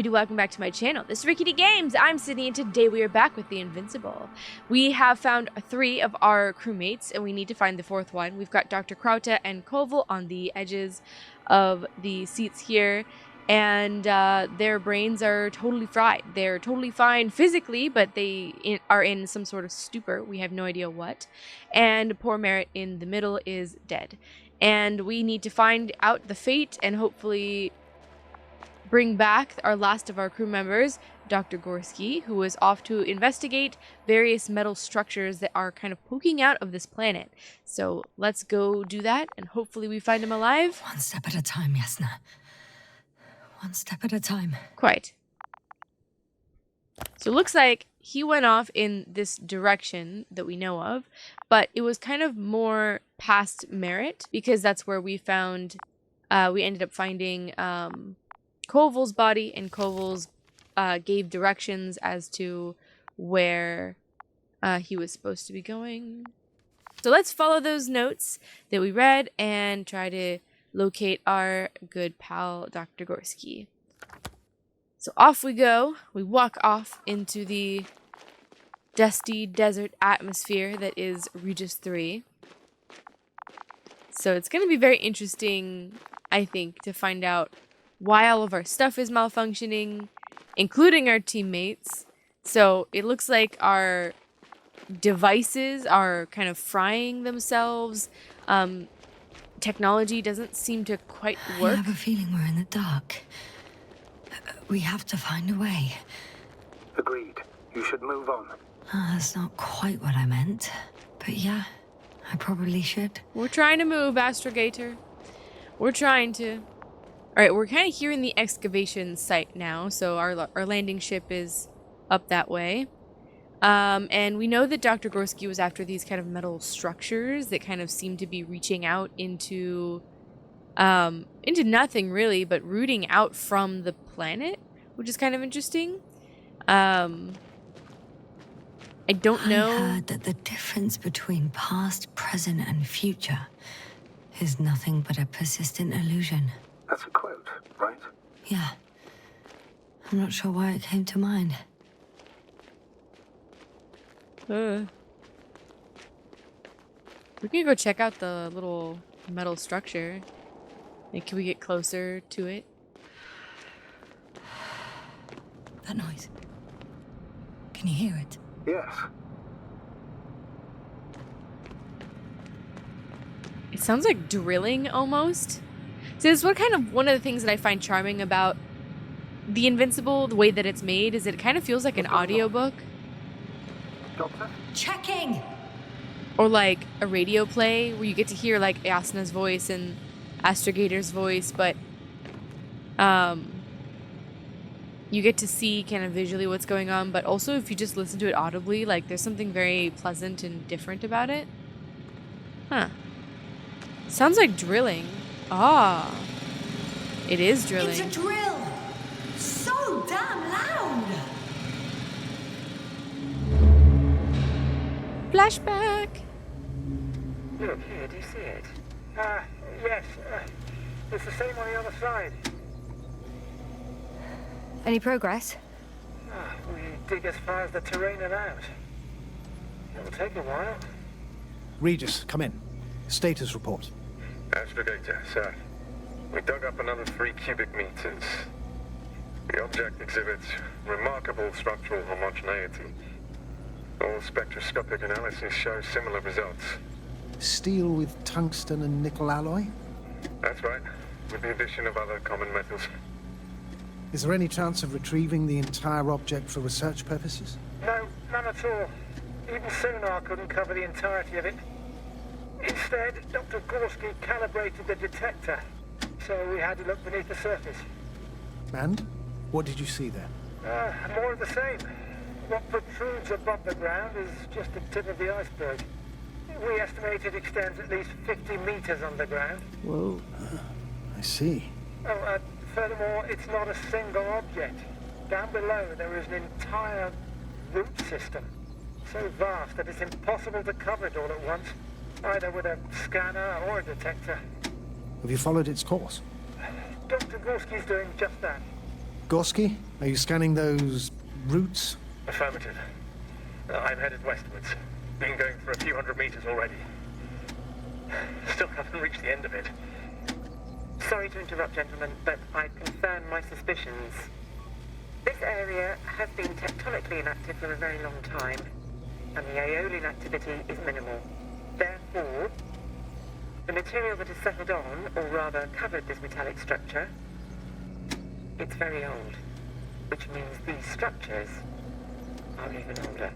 everybody, welcome back to my channel. This is RicketyGames. I'm Sydney, and today we are back with the Invincible. We have found 3 of our crewmates, and we need to find the 4th one. We've got Dr. Krauta and Koval on the edges of the seats here, and their brains are totally fried. They're totally fine physically, but they are in some sort of stupor. We have no idea what. And poor Merritt in the middle is dead. And we need to find out the fate and hopefully bring back our last of our crew members, Dr. Gorski, who is off to investigate various metal structures that are kind of poking out of this planet. So let's go do that, and hopefully we find him alive. One step at a time, Yasna. One step at a time. Quite. So it looks like he went off in this direction that we know of, but it was kind of more past Merritt, because that's where we found, we ended up finding, Koval's body, and Koval's gave directions as to where he was supposed to be going. So let's follow those notes that we read and try to locate our good pal, Dr. Gorski. So off we go. We walk off into the dusty desert atmosphere that is Regis III. So it's going to be very interesting, I think, to find out why all of our stuff is malfunctioning, including our teammates. So it looks like our devices are kind of frying themselves. Technology doesn't seem to quite work. I have a feeling we're in the dark. We have to find a way. Agreed. You should move on. That's not quite what I meant. But yeah, I probably should. We're trying to move, Astrogator. We're trying to. Alright, we're kind of here in the excavation site now, so our landing ship is up that way. And we know that Dr. Gorski was after these kind of metal structures that kind of seem to be reaching out into nothing really, but rooting out from the planet, which is kind of interesting. I don't know. I heard that the difference between past, present, and future is nothing but a persistent illusion. That's a quote, right? Yeah. I'm not sure why it came to mind. We can go check out the little metal structure. Like, can we get closer to it? That noise. Can you hear it? Yes. It sounds like drilling almost. So this is one of the things that I find charming about the Invincible, the way that it's made, is it kind of feels like an audiobook. Doctor? Checking! Or like a radio play where you get to hear like Yasna's voice and Astrogator's voice, but you get to see kind of visually what's going on, but also if you just listen to it audibly, like there's something very pleasant and different about it. Huh. Sounds like drilling. Ah. It is drilling. It's a drill! So damn loud! Flashback! Look, here, do you see it? Yes. It's the same on the other side. Any progress? We dig as far as the terrain allows. It'll take a while. Regis, come in. Status report. Astrogator, sir. We dug up another 3 cubic meters. The object exhibits remarkable structural homogeneity. All spectroscopic analyses show similar results. Steel with tungsten and nickel alloy? That's right, with the addition of other common metals. Is there any chance of retrieving the entire object for research purposes? No, none at all. Even sonar couldn't cover the entirety of it. Instead, Dr. Gorski calibrated the detector, so we had to look beneath the surface. And? What did you see there? More of the same. What protrudes above the ground is just the tip of the iceberg. We estimate it extends at least 50 meters underground. Whoa. I see. Oh, furthermore, it's not a single object. Down below, there is an entire root system, so vast that it's impossible to cover it all at once, either with a scanner or a detector. Have you followed its course? Dr. Gorski's doing just that. Gorski, are you scanning those routes? Affirmative. I'm headed westwards. Been going for a few hundred meters already. Still haven't reached the end of it. Sorry to interrupt, gentlemen, but I confirm my suspicions. This area has been tectonically inactive for a very long time, and the aeolian activity is minimal. Therefore, the material that has settled on, or rather covered this metallic structure, it's very old, which means these structures are even older.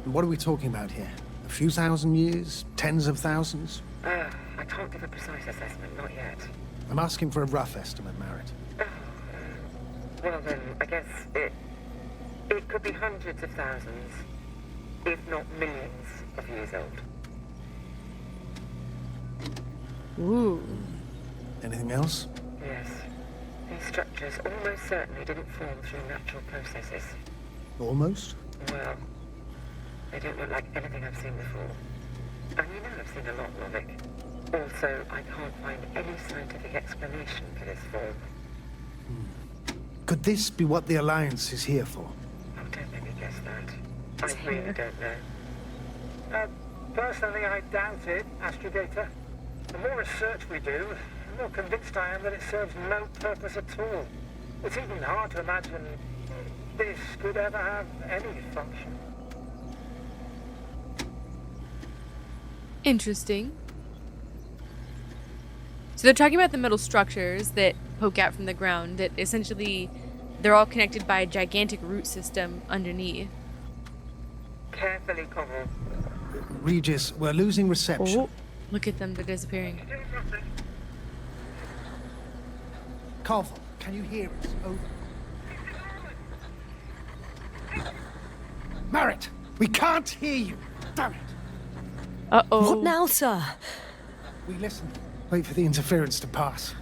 What are we talking about here? A few thousand years? Tens of thousands? I can't give a precise assessment, not yet. I'm asking for a rough estimate, Merritt. Well then, I guess it could be hundreds of thousands, if not millions of years old. Ooh. Anything else? Yes. These structures almost certainly didn't form through natural processes. Almost? Well, they don't look like anything I've seen before. And you know I've seen a lot, Lovick. Also, I can't find any scientific explanation for this form. Could this be what the Alliance is here for? Oh, don't make me guess that. I really don't know. Personally, I doubt it, Astrogator. The more research we do, the more convinced I am that it serves no purpose at all. It's even hard to imagine this could ever have any function. Interesting. So they're talking about the metal structures that poke out from the ground, that essentially they're all connected by a gigantic root system underneath. Carefully, Connell. Regis, we're losing reception. Oh, look at them, they're disappearing. Carvel, can you hear us? Over. Merritt, we can't hear you. Damn it. Uh-oh. What now, sir? We listen. Wait for the interference to pass.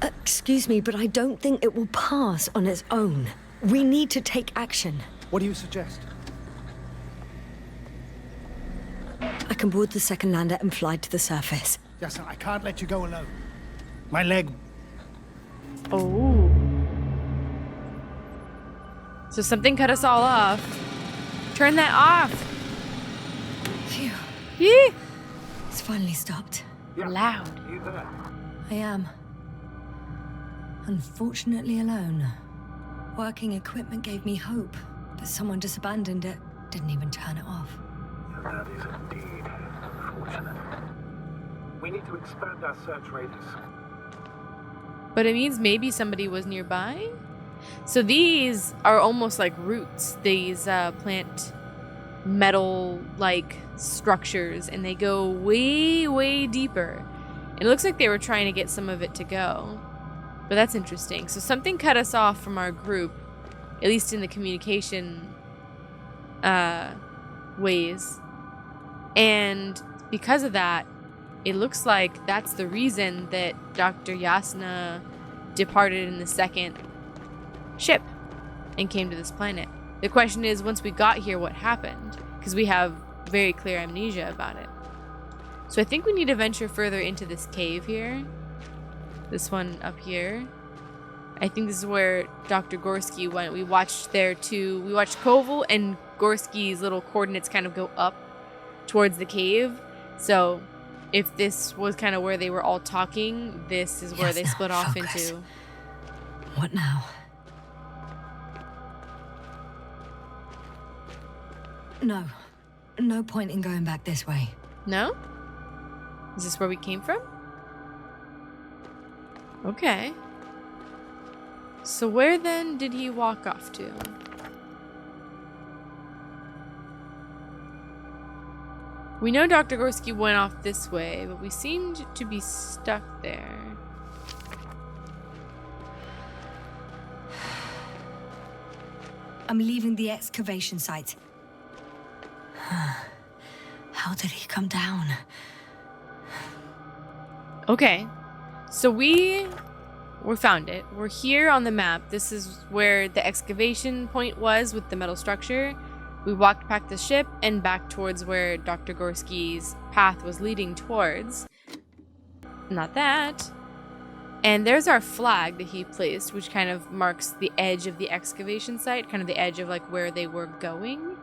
Excuse me, but I don't think it will pass on its own. We need to take action. What do you suggest? I can board the second lander and fly to the surface. Yasna, I can't let you go alone. My leg. Oh. So something cut us all off. Turn that off. Phew. Yee. It's finally stopped. Loud. I am. Unfortunately alone. Working equipment gave me hope, but someone just abandoned it. Didn't even turn it off. That is indeed unfortunate. We need to expand our search radius. But it means maybe somebody was nearby? So these are almost like roots. These plant metal-like structures, and they go way, way deeper. It looks like they were trying to get some of it to go. But that's interesting. So something cut us off from our group, at least in the communication ways. And because of that, it looks like that's the reason that Dr. Yasna departed in the second ship and came to this planet. The question is, once we got here, what happened? Because we have very clear amnesia about it. So I think we need to venture further into this cave here. This one up here. I think this is where Dr. Gorski went. We watched there too. We watched Koval and Gorski's little coordinates kind of go up towards the cave. So if this was kind of where they were all talking, this is where they split off into. What now? No. No point in going back this way. No? Is this where we came from? Okay. So where then did he walk off to? We know Dr. Gorski went off this way, but we seemed to be stuck there. I'm leaving the excavation site. How did he come down? Okay. So we found it. We're here on the map. This is where the excavation point was with the metal structure. We walked back the ship and back towards where Dr. Gorski's path was leading towards. Not that. And there's our flag that he placed, which kind of marks the edge of the excavation site, kind of the edge of like where they were going.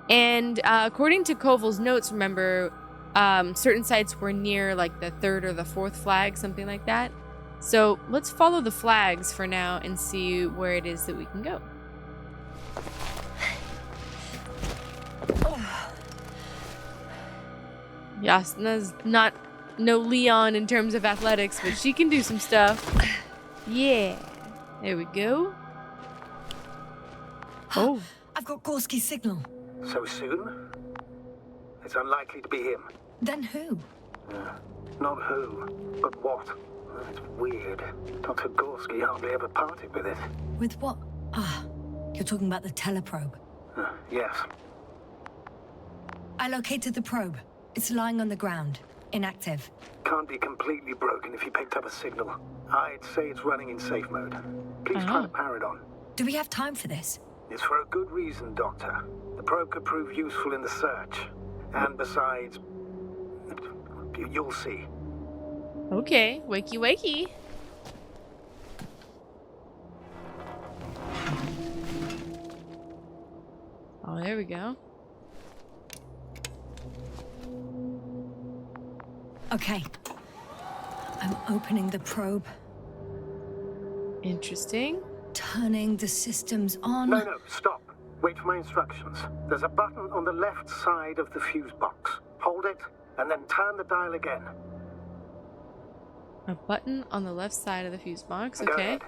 And according to Koval's notes, remember, certain sites were near like the third or the fourth flag, something like that. So let's follow the flags for now and see where it is that we can go. Yasna's not no Leon in terms of athletics, but she can do some stuff. Yeah. There we go. Oh. I've got Gorski's signal. So soon? It's unlikely to be him. Then who? Not who, but what. It's weird. Dr. Gorski hardly ever parted with it. With what? Ah, you're talking about the teleprobe. Yes. I located the probe. It's lying on the ground. Inactive. Can't be completely broken if you picked up a signal. I'd say it's running in safe mode. Please try to power it on. Do we have time for this? It's for a good reason, Doctor. The probe could prove useful in the search. And besides, you'll see. Okay, wakey wakey. Oh, there we go. Okay. I'm opening the probe. Interesting. Turning the systems on. No, stop. Wait for my instructions. There's a button on the left side of the fuse box. Hold it, and then turn the dial again. A button on the left side of the fuse box, Go okay. ahead.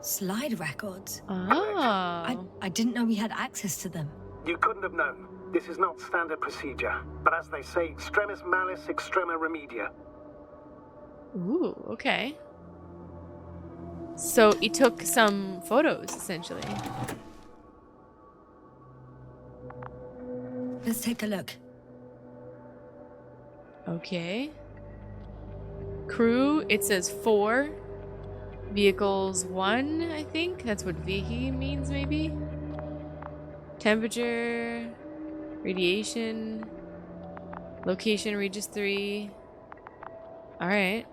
Slide records. Oh. I didn't know we had access to them. You couldn't have known. This is not standard procedure. But as they say, extremis malis, extrema remedia. Ooh, okay. So he took some photos, essentially. Let's take a look. Okay. Crew, it says 4. Vehicles 1, I think. That's what Vihi means, maybe. Temperature. Radiation. Location, Regis III. Alright.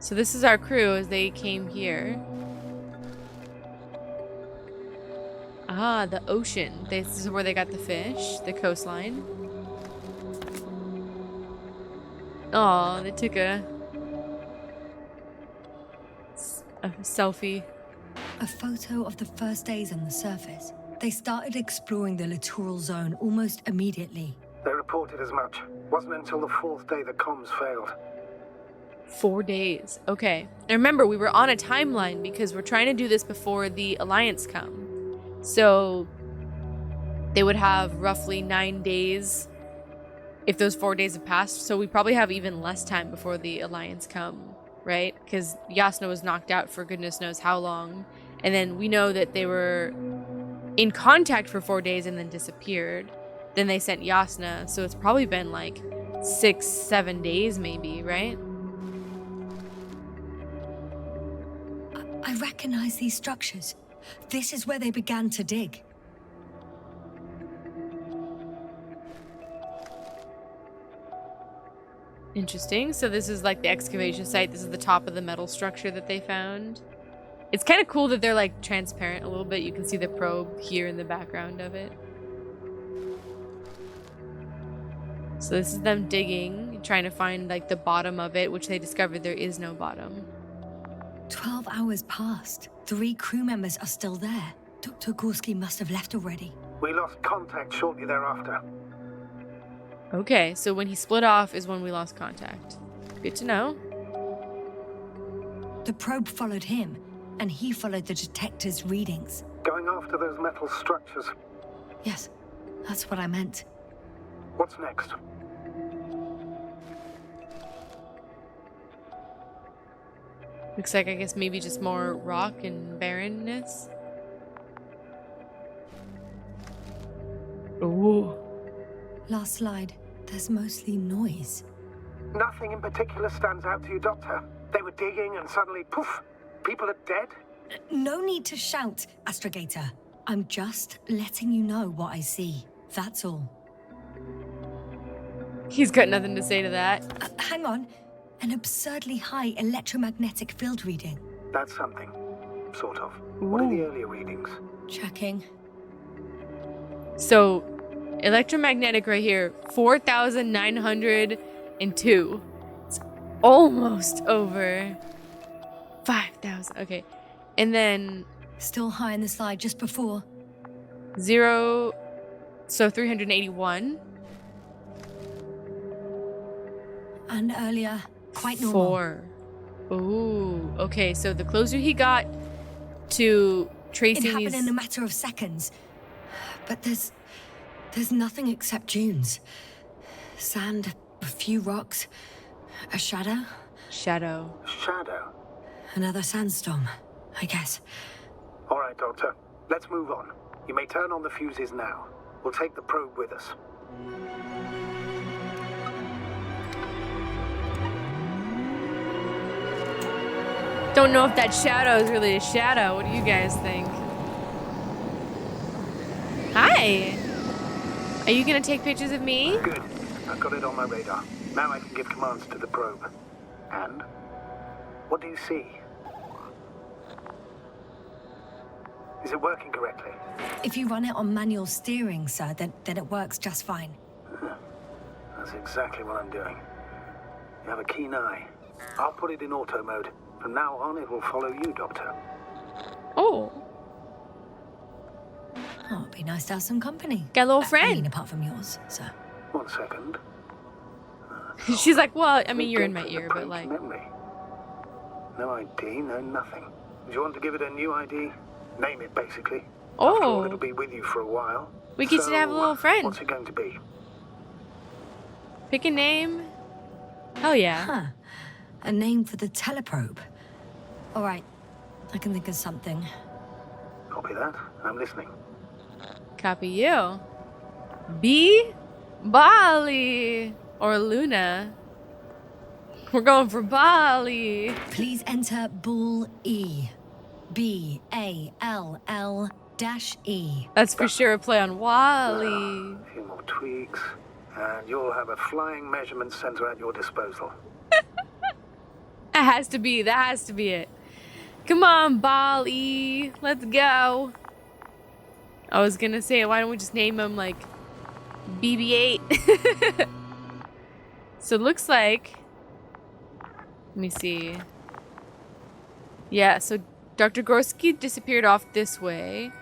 So this is our crew as they came here. Ah, the ocean. This is where they got the fish, the coastline. Oh, they took a selfie. A photo of the first days on the surface. They started exploring the littoral zone almost immediately. They reported as much. Wasn't until the 4th day the comms failed. 4 days. Okay. And remember, we were on a timeline because we're trying to do this before the Alliance come. So they would have roughly 9 days if those 4 days have passed. So we probably have even less time before the Alliance come, right? Because Yasna was knocked out for goodness knows how long. And then we know that they were in contact for 4 days and then disappeared. Then they sent Yasna. So it's probably been like 6-7 days maybe, right? I recognize these structures. This is where they began to dig. Interesting. So this is like the excavation site. This is the top of the metal structure that they found. It's kind of cool that they're like transparent a little bit. You can see the probe here in the background of it. So this is them digging, trying to find like the bottom of it, which they discovered there is no bottom. 12 hours passed. 3 crew members are still there. Dr. Gorski must have left already. We lost contact shortly thereafter. Okay, so when he split off is when we lost contact. Good to know. The probe followed him, and he followed the detector's readings. Going after those metal structures. Yes, that's what I meant. What's next? Looks like, I guess, maybe just more rock and barrenness. Ooh. Last slide. There's mostly noise. Nothing in particular stands out to you, Doctor. They were digging and suddenly, poof, people are dead? No need to shout, Astrogator. I'm just letting you know what I see. That's all. He's got nothing to say to that. Hang on. An absurdly high electromagnetic field reading. That's something. Sort of. What are the earlier readings? Checking. So, electromagnetic right here, 4,902. It's almost over 5,000. Okay. And then Still high in the slide just before. 0, so 381. And earlier, quite normal. 4. Ooh, okay, so the closer he got to tracing It happened these... in a matter of seconds. But there's nothing except dunes. Sand, a few rocks, a shadow, Shadow. Shadow. another sandstorm, I guess. All right, Doctor. Let's move on. You may turn on the fuses now. We'll take the probe with us. Don't know if that shadow is really a shadow. What do you guys think? Hi! Are you gonna take pictures of me? Good. I've got it on my radar. Now I can give commands to the probe. And? What do you see? Is it working correctly? If you run it on manual steering, sir, then it works just fine. That's exactly what I'm doing. You have a keen eye. I'll put it in auto mode. From now on, it will follow you, Doctor. Oh. Oh, it'd be nice to have some company. Got a little I friend. mean, apart from yours, sir. 1 second. She's like, well, I mean, you're in Date my from the ear, but probe's like... memory. No ID, no nothing. Do you want to give it a new ID? Name it, basically. After all, it'll Oh. be with you for a while. We get to have a little friend. What's it going to be? Pick a name. Hell yeah. Huh. A name for the teleprobe. All right. I can think of something. Copy that. I'm listening. Copy you. B. Bali. Or Luna. We're going for Bali. Please enter Ball E. B-A-L-L--E. That's for sure a play on Wally. A few more tweaks. And you'll have a flying measurement center at your disposal. That has to be. That has to be it. Come on, Bali. Let's go. I was gonna say, why don't we just name him like BB-8? So it looks like, let me see. Yeah, so Dr. Gorski disappeared off this way.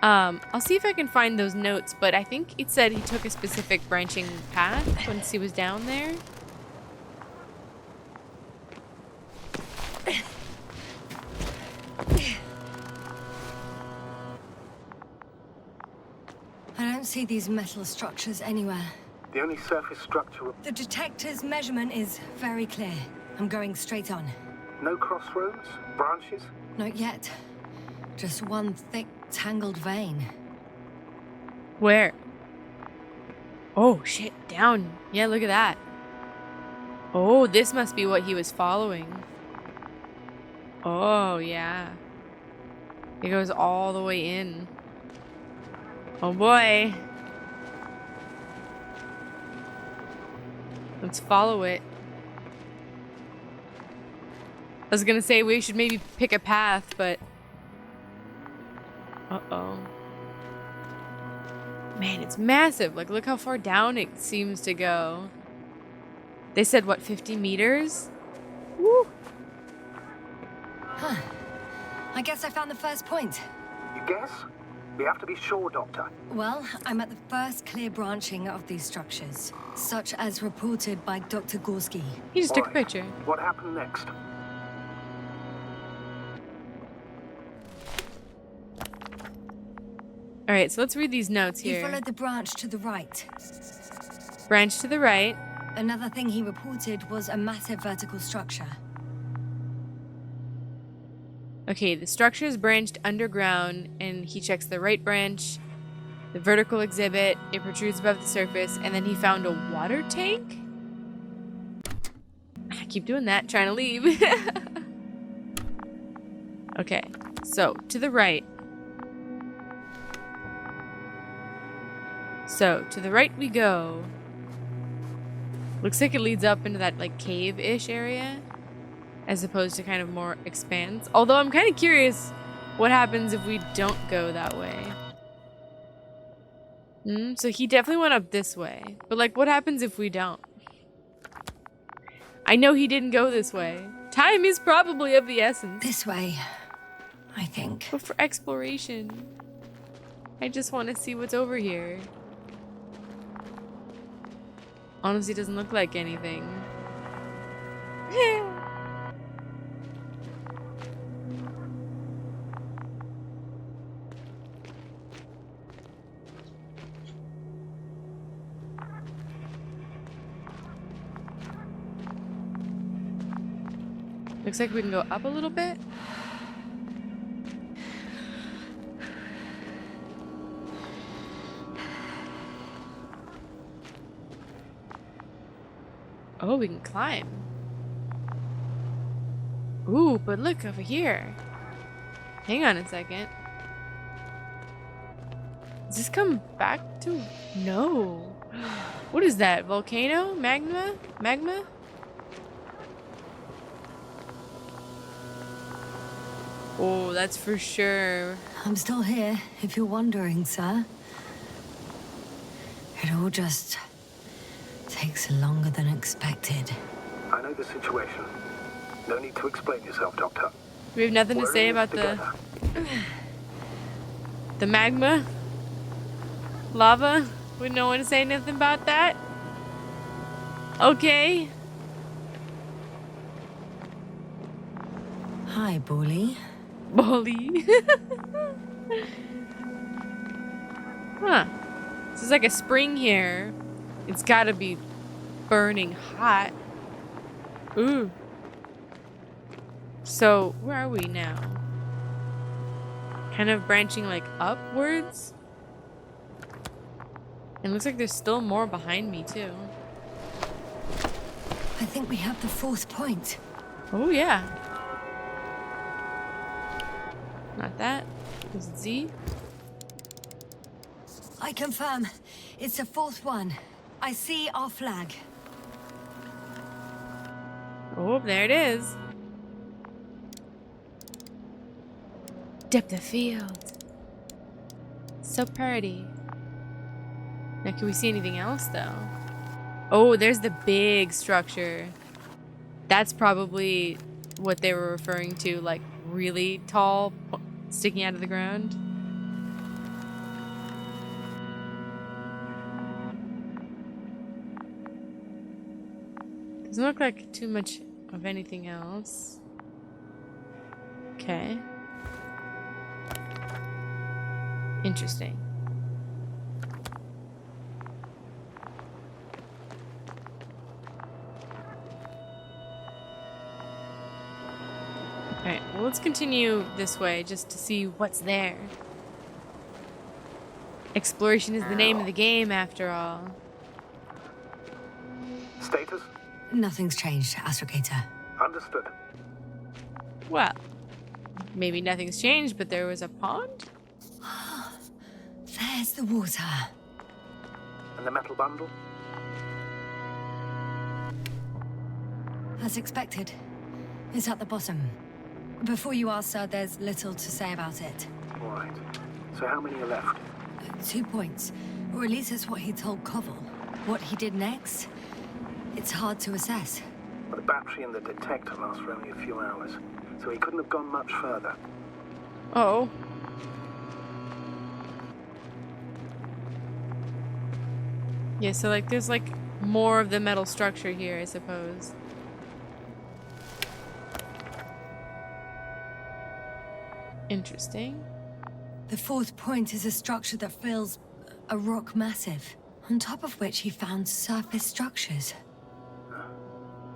I'll see if I can find those notes, but I think it said he took a specific branching path once he was down there. I don't see these metal structures anywhere. The only surface structure... The detector's measurement is very clear. I'm going straight on. No crossroads? Branches? Not yet. Just one thick, tangled vein. Where? Oh, shit. Down. Yeah, look at that. Oh, this must be what he was following. Oh, yeah. It goes all the way in. Oh, boy. Let's follow it. I was gonna say we should maybe pick a path, but... Uh-oh. Man, it's massive. Like, look how far down it seems to go. They said, what, 50 meters? Woo! Huh. I guess I found the first point. You guess? We have to be sure, Doctor. Well, I'm at the first clear branching of these structures, such as reported by Dr. Gorski. He just took a All right. picture. What happened next? Alright, so let's read these notes He here. followed the branch to the right. Branch to the right. Another thing he reported was a massive vertical structure. Okay, the structure is branched underground, and he checks the right branch, the vertical exhibit, it protrudes above the surface, and then he found a water tank? I keep doing that, trying to leave. Okay, so, to the right. So, to the right we go. Looks like it leads up into that like cave-ish area, as opposed to kind of more expanse. Although I'm kind of curious what happens if we don't go that way. So he definitely went up this way. But like, what happens if we don't? I know he didn't go this way. Time is probably of the essence. This way, I think. But for exploration, I just want to see what's over here. Honestly, doesn't look like anything. Looks like we can go up a little bit. Oh, we can climb. Ooh, but look over here. Hang on a second. Does this come back to... No. What is that? Volcano? Magma? Magma? Oh, that's for sure. I'm still here, if you're wondering, sir. It all just takes longer than expected. I know the situation. No need to explain yourself, Doctor. We have nothing to say about the magma? Lava? We don't want to say nothing about that? Okay. Hi, Bully. Bully. Huh. This is like a spring here. It's gotta be burning hot. Ooh. So, where are we now? Kind of branching like upwards? And looks like there's still more behind me too. I think we have the fourth point. Oh yeah. Not that. Is it Z? I confirm. It's the fourth one. I see our flag. Oh, there it is. Depth of field. So pretty. Now, can we see anything else, though? Oh, there's the big structure. That's probably what they were referring to, like really tall, sticking out of the ground. Doesn't look like too much of anything else. Okay. Interesting. Alright, well, let's continue this way just to see what's there. Exploration is the name of the game, after all. Status? Nothing's changed, Astrogator. Understood. Well, maybe nothing's changed, but there was a pond? There's the water. And the metal bundle? As expected. It's at the bottom. Before you ask, sir, there's little to say about it. All right. So how many are left? 2 points. Or at least that's what he told Koval. What he did next, it's hard to assess. Well, the battery and the detector last for only a few hours, so he couldn't have gone much further. Oh. Yeah, so like there's like more of the metal structure here, I suppose. Interesting. The fourth point is a structure that fills a rock massive, on top of which he found surface structures.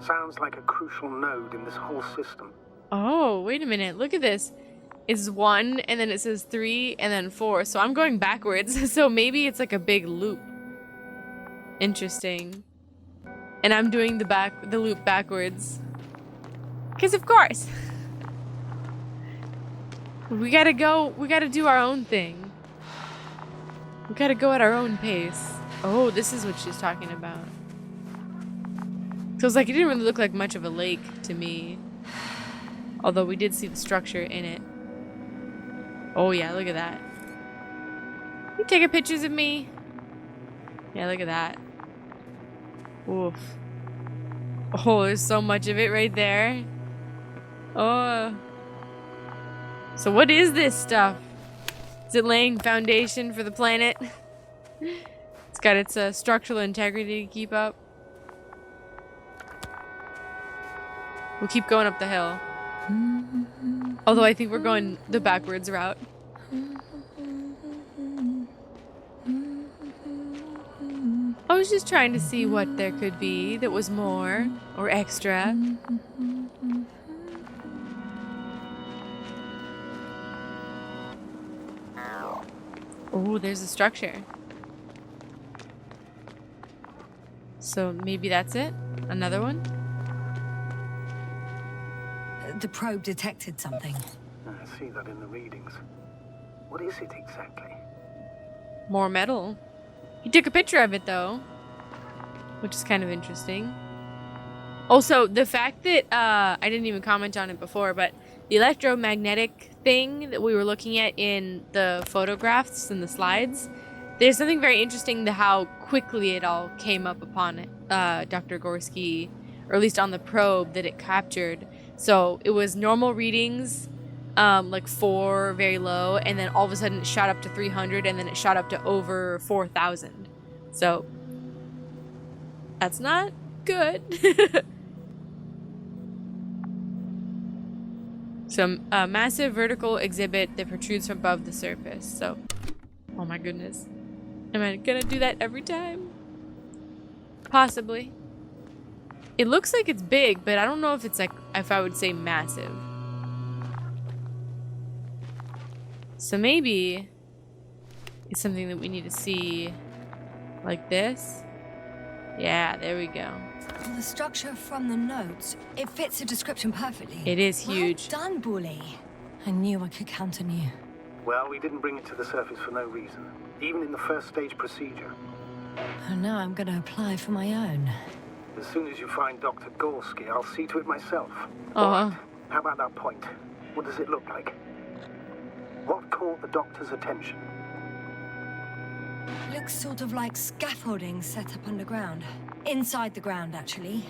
Sounds like a crucial node in this whole system. Oh, wait a minute. Look at this. It's 1, and then it says 3, and then 4. So I'm going backwards. So maybe it's like a big loop. Interesting. And I'm doing the loop backwards. Because of course. We gotta do our own thing. We gotta go at our own pace. Oh, this is what she's talking about. So it's like it didn't really look like much of a lake to me. Although we did see the structure in it. Oh yeah, look at that. You taking pictures of me? Yeah, look at that. Oof. Oh, there's so much of it right there. Oh. So what is this stuff? Is it laying foundation for the planet? It's got its structural integrity to keep up. We'll keep going up the hill. Although I think we're going the backwards route. I was just trying to see what there could be that was more or extra. Oh, there's a structure. So maybe that's it? Another one? The probe detected something. I see that in the readings. What is it exactly? More metal. He took a picture of it though, which is kind of interesting. Also, the fact that I didn't even comment on it before, but the electromagnetic thing that we were looking at in the photographs and the slides, there's something very interesting to how quickly it all came up upon Dr. Gorski, or at least on the probe that it captured. So it was normal readings, like 4, very low, and then all of a sudden it shot up to 300, and then it shot up to over 4,000. So that's not good. Some massive vertical exhibit that protrudes from above the surface. So, oh my goodness. Am I gonna do that every time? Possibly. It looks like it's big, but I don't know if it's like, if I would say massive. So maybe it's something that we need to see like this. Yeah, there we go. The structure from the notes, it fits the description perfectly. It is huge. Well done, Bully. I knew I could count on you. Well, we didn't bring it to the surface for no reason. Even in the first stage procedure. And now I'm going to apply for my own. As soon as you find Dr. Gorski, I'll see to it myself. Uh-huh. Right. How about that point? What does it look like? What caught the doctor's attention? Looks sort of like scaffolding set up underground. Inside the ground, actually.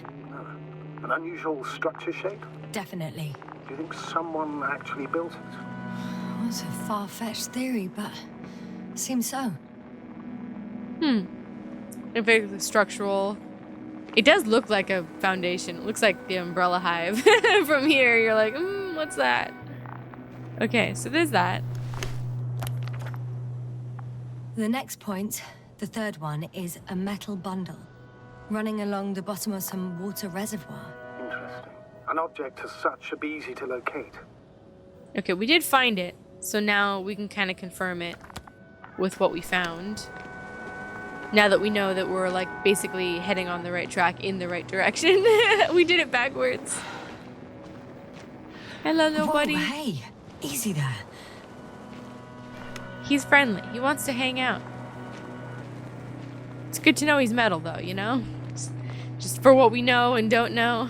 An unusual structure shape? Definitely. Do you think someone actually built it? Well, it's a far-fetched theory, but seems so. In fact, the structural. It does look like a foundation. It looks like the umbrella hive. From here, you're like, what's that? Okay, so there's that. The next point, the third one, is a metal bundle running along the bottom of some water reservoir. Interesting. An object as such should be easy to locate. Okay, we did find it. So now we can kind of confirm it with what we found. Now that we know that we're like basically heading on the right track in the right direction. We did it backwards. Hello, little buddy. Whoa, hey, easy there. He's friendly. He wants to hang out. It's good to know he's metal though, you know? Just for what we know and don't know.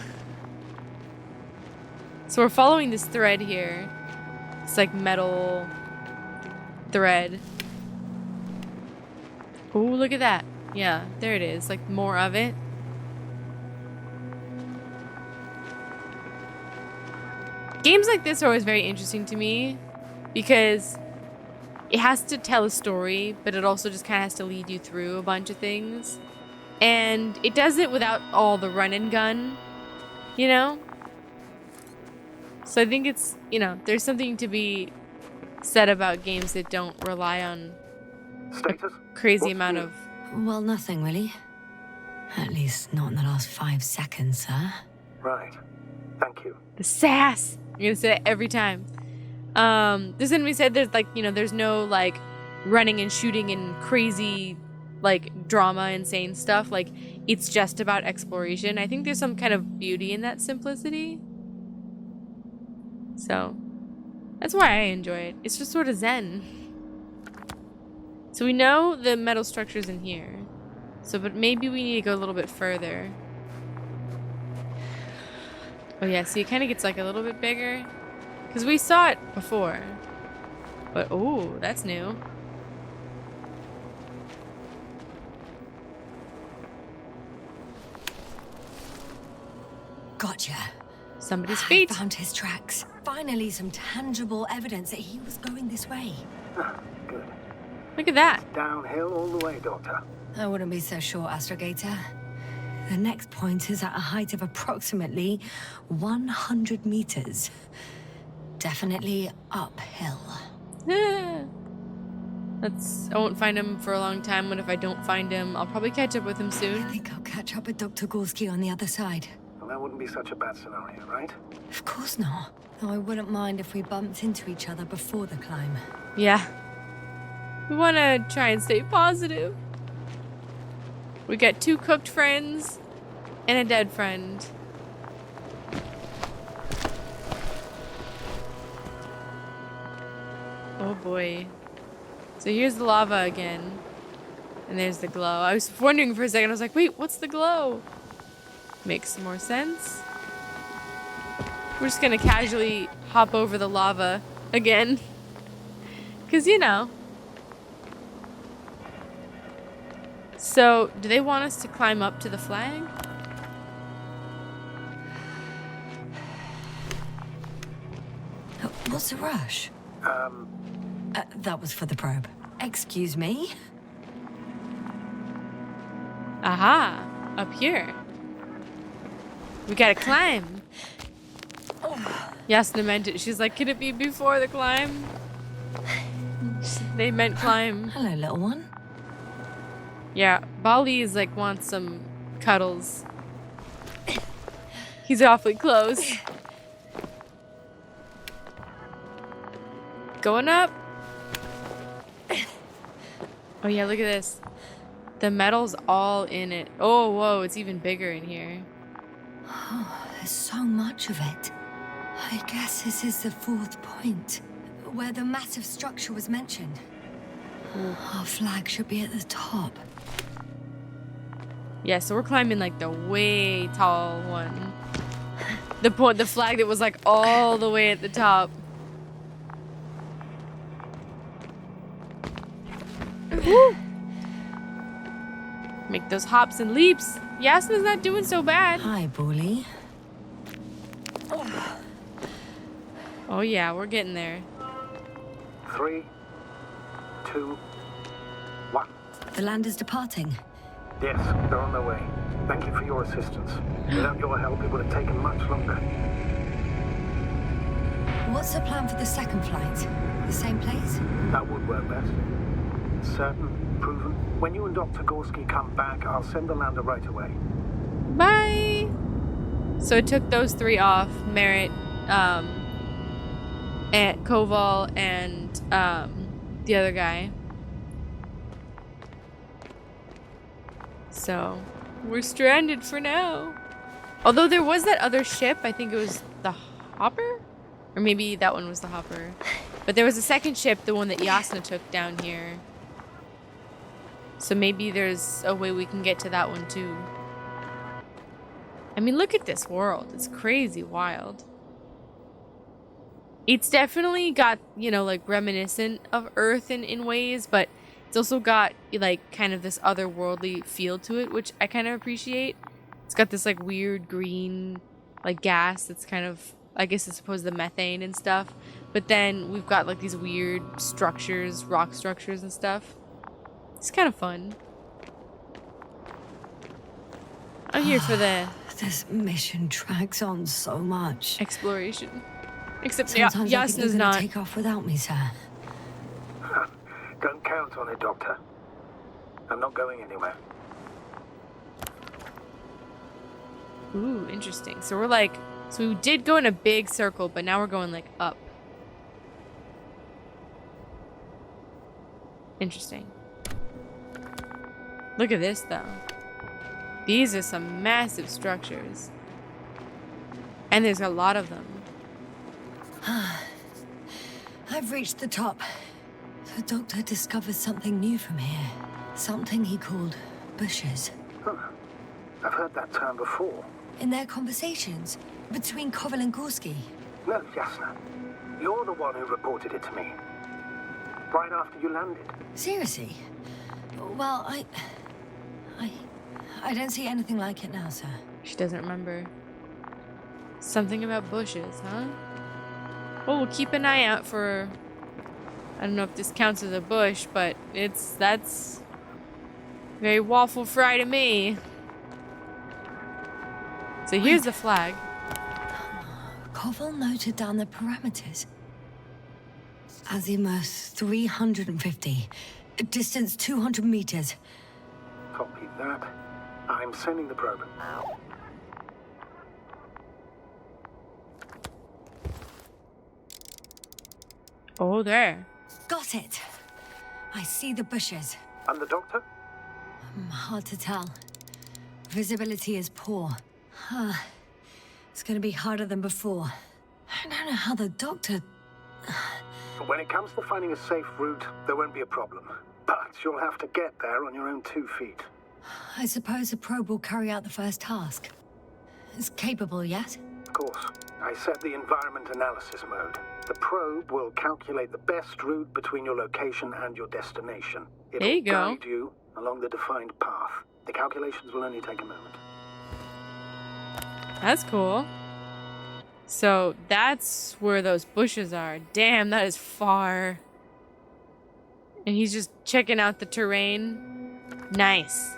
So we're following this thread here. It's like metal thread. Oh, look at that. Yeah, there it is. Like more of it. Games like this are always very interesting to me because it has to tell a story, but it also just kind of has to lead you through a bunch of things. And it does it without all the run and gun, you know? So I think it's, you know, there's something to be said about games that don't rely on Status? a crazy What's amount new? of... Well, nothing really. At least not in the last 5 seconds, sir. Right. Thank you. The sass! I'm gonna say it every time. This enemy said there's like, you know, there's no like running and shooting and crazy like drama, insane stuff. Like it's just about exploration. I think there's some kind of beauty in that simplicity. So that's why I enjoy it. It's just sort of zen. So we know the metal structure's in here. So, but maybe we need to go a little bit further. Oh yeah, see, it kind of gets like a little bit bigger. Because we saw it before. But, oh, that's new. Gotcha. Somebody's I feet. found his tracks. Finally, some tangible evidence that he was going this way. Good. Look at that. Downhill all the way, Doctor. I wouldn't be so sure, Astrogator. The next point is at a height of approximately 100 meters. Definitely uphill. I won't find him for a long time, but if I don't find him, I'll probably catch up with him I soon. think I'll catch up with Dr. Gorski on the other side. Well, that wouldn't be such a bad scenario, right? Of course not. Though I wouldn't mind if we bumped into each other before the climb. Yeah. We want to try and stay positive. We got 2 cooked friends and a dead friend. Oh boy. So here's the lava again. And there's the glow. I was wondering for a second, I was like, wait, what's the glow? Makes some more sense. We're just gonna casually hop over the lava again. Cause you know. So, do they want us to climb up to the flag? What's the rush? That was for the probe. Excuse me? Aha! Up here. We gotta climb. Yasna meant it. She's like, can it be before the climb? They meant climb. Hello, little one. Yeah, Bali is like wants some cuddles. He's awfully close. Going up. Oh yeah, look at this. The metal's all in it. Oh, whoa, it's even bigger in here. Oh, there's so much of it. I guess this is the 4th point, where the massive structure was mentioned. Our flag should be at the top. Yeah, so we're climbing like the way tall one. The flag that was like all the way at the top. Woo! Make those hops and leaps. Yasna's not doing so bad. Hi, Bully. Oh yeah, we're getting there. 3, 2, 1. The land is departing. Yes, they're on their way. Thank you for your assistance. Without your help, it would have taken much longer. What's the plan for the second flight? The same place? That would work best. Certain, proven. When you and Dr. Gorski come back, I'll send the lander right away. Bye! So it took those 3 off. Merritt, and Koval, and the other guy. So we're stranded for now. Although there was that other ship, I think it was the Hopper? Or maybe that one was the Hopper. But there was a second ship, the one that Yasna took down here. So maybe there's a way we can get to that one too. I mean, look at this world. It's crazy wild. It's definitely got, you know, like reminiscent of Earth in ways, but it's also got like kind of this otherworldly feel to it, which I kind of appreciate. It's got this like weird green like gas that's kind of, I guess it's supposed to be the methane and stuff. But then we've got like these weird structures, rock structures and stuff. It's kind of fun. I'm here for the This mission drags on so much. exploration. Except Sometimes I think Yasna's they're gonna not. take off without me, sir. Don't count on it, Doctor. I'm not going anywhere. Ooh, interesting. So we're like, so we did go in a big circle, but now we're going like up. Interesting. Look at this though. These are some massive structures. And there's a lot of them. I've reached the top. The doctor discovered something new from here. Something he called bushes. Huh. I've heard that term before. In their conversations, Between Koval and Gorski. No, Yasna. You're the one who reported it to me. Right after you landed. Seriously? Well, I don't see anything like it now, sir. She doesn't remember. Something about bushes, huh? Well, we'll keep an eye out for... I don't know if this counts as a bush, but that's very waffle fry to me. So here's the flag. Koval noted down the parameters. Azimuth 350. Distance 200 meters. Copy that. I'm sending the probe. Oh, there. Got it. I see the bushes. And the doctor? Hard to tell. Visibility is poor. It's gonna be harder than before. I don't know how the doctor... When it comes to finding a safe route, there won't be a problem. But you'll have to get there on your own 2 feet. I suppose the probe will carry out the first task. It's capable yet? Of course. I set the environment analysis mode. The probe will calculate the best route between your location and your destination. It'll There you go. guide you along the defined path. The calculations will only take a moment. That's cool. So that's where those bushes are. Damn, that is far. And he's just checking out the terrain. Nice.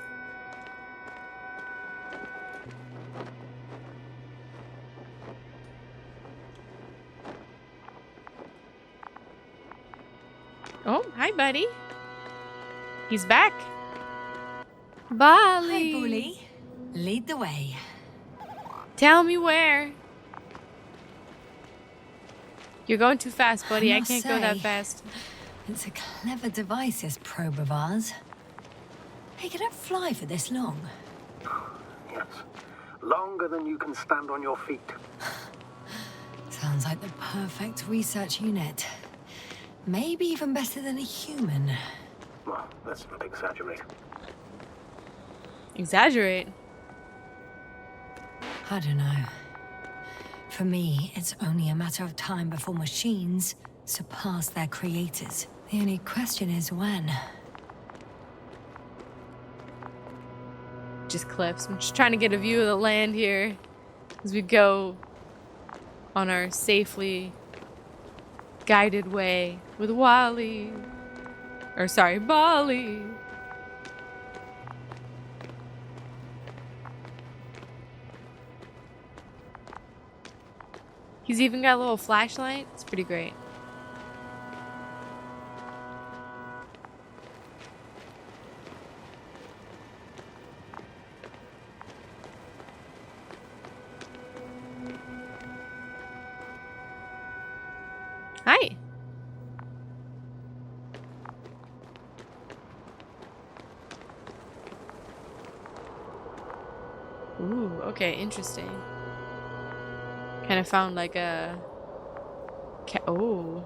Oh, hi, buddy. He's back. Bali. Hi, Bully. Lead the way. Tell me where. You're going too fast, buddy. I must can't go that say, fast. It's a clever device, this probe of ours. Hey, can it fly for this long? Yes. Longer than you can stand on your feet. Sounds like the perfect research unit. Maybe even better than a human. Well, let's not exaggerate. Exaggerate. I don't know. For me, it's only a matter of time before machines surpass their creators. The only question is when. Just cliffs. I'm just trying to get a view of the land here as we go on our safely guided way with Wally. Or sorry, Bali. He's even got a little flashlight. It's pretty great. Hi. Ooh, okay, interesting. Kind of found like a... Oh.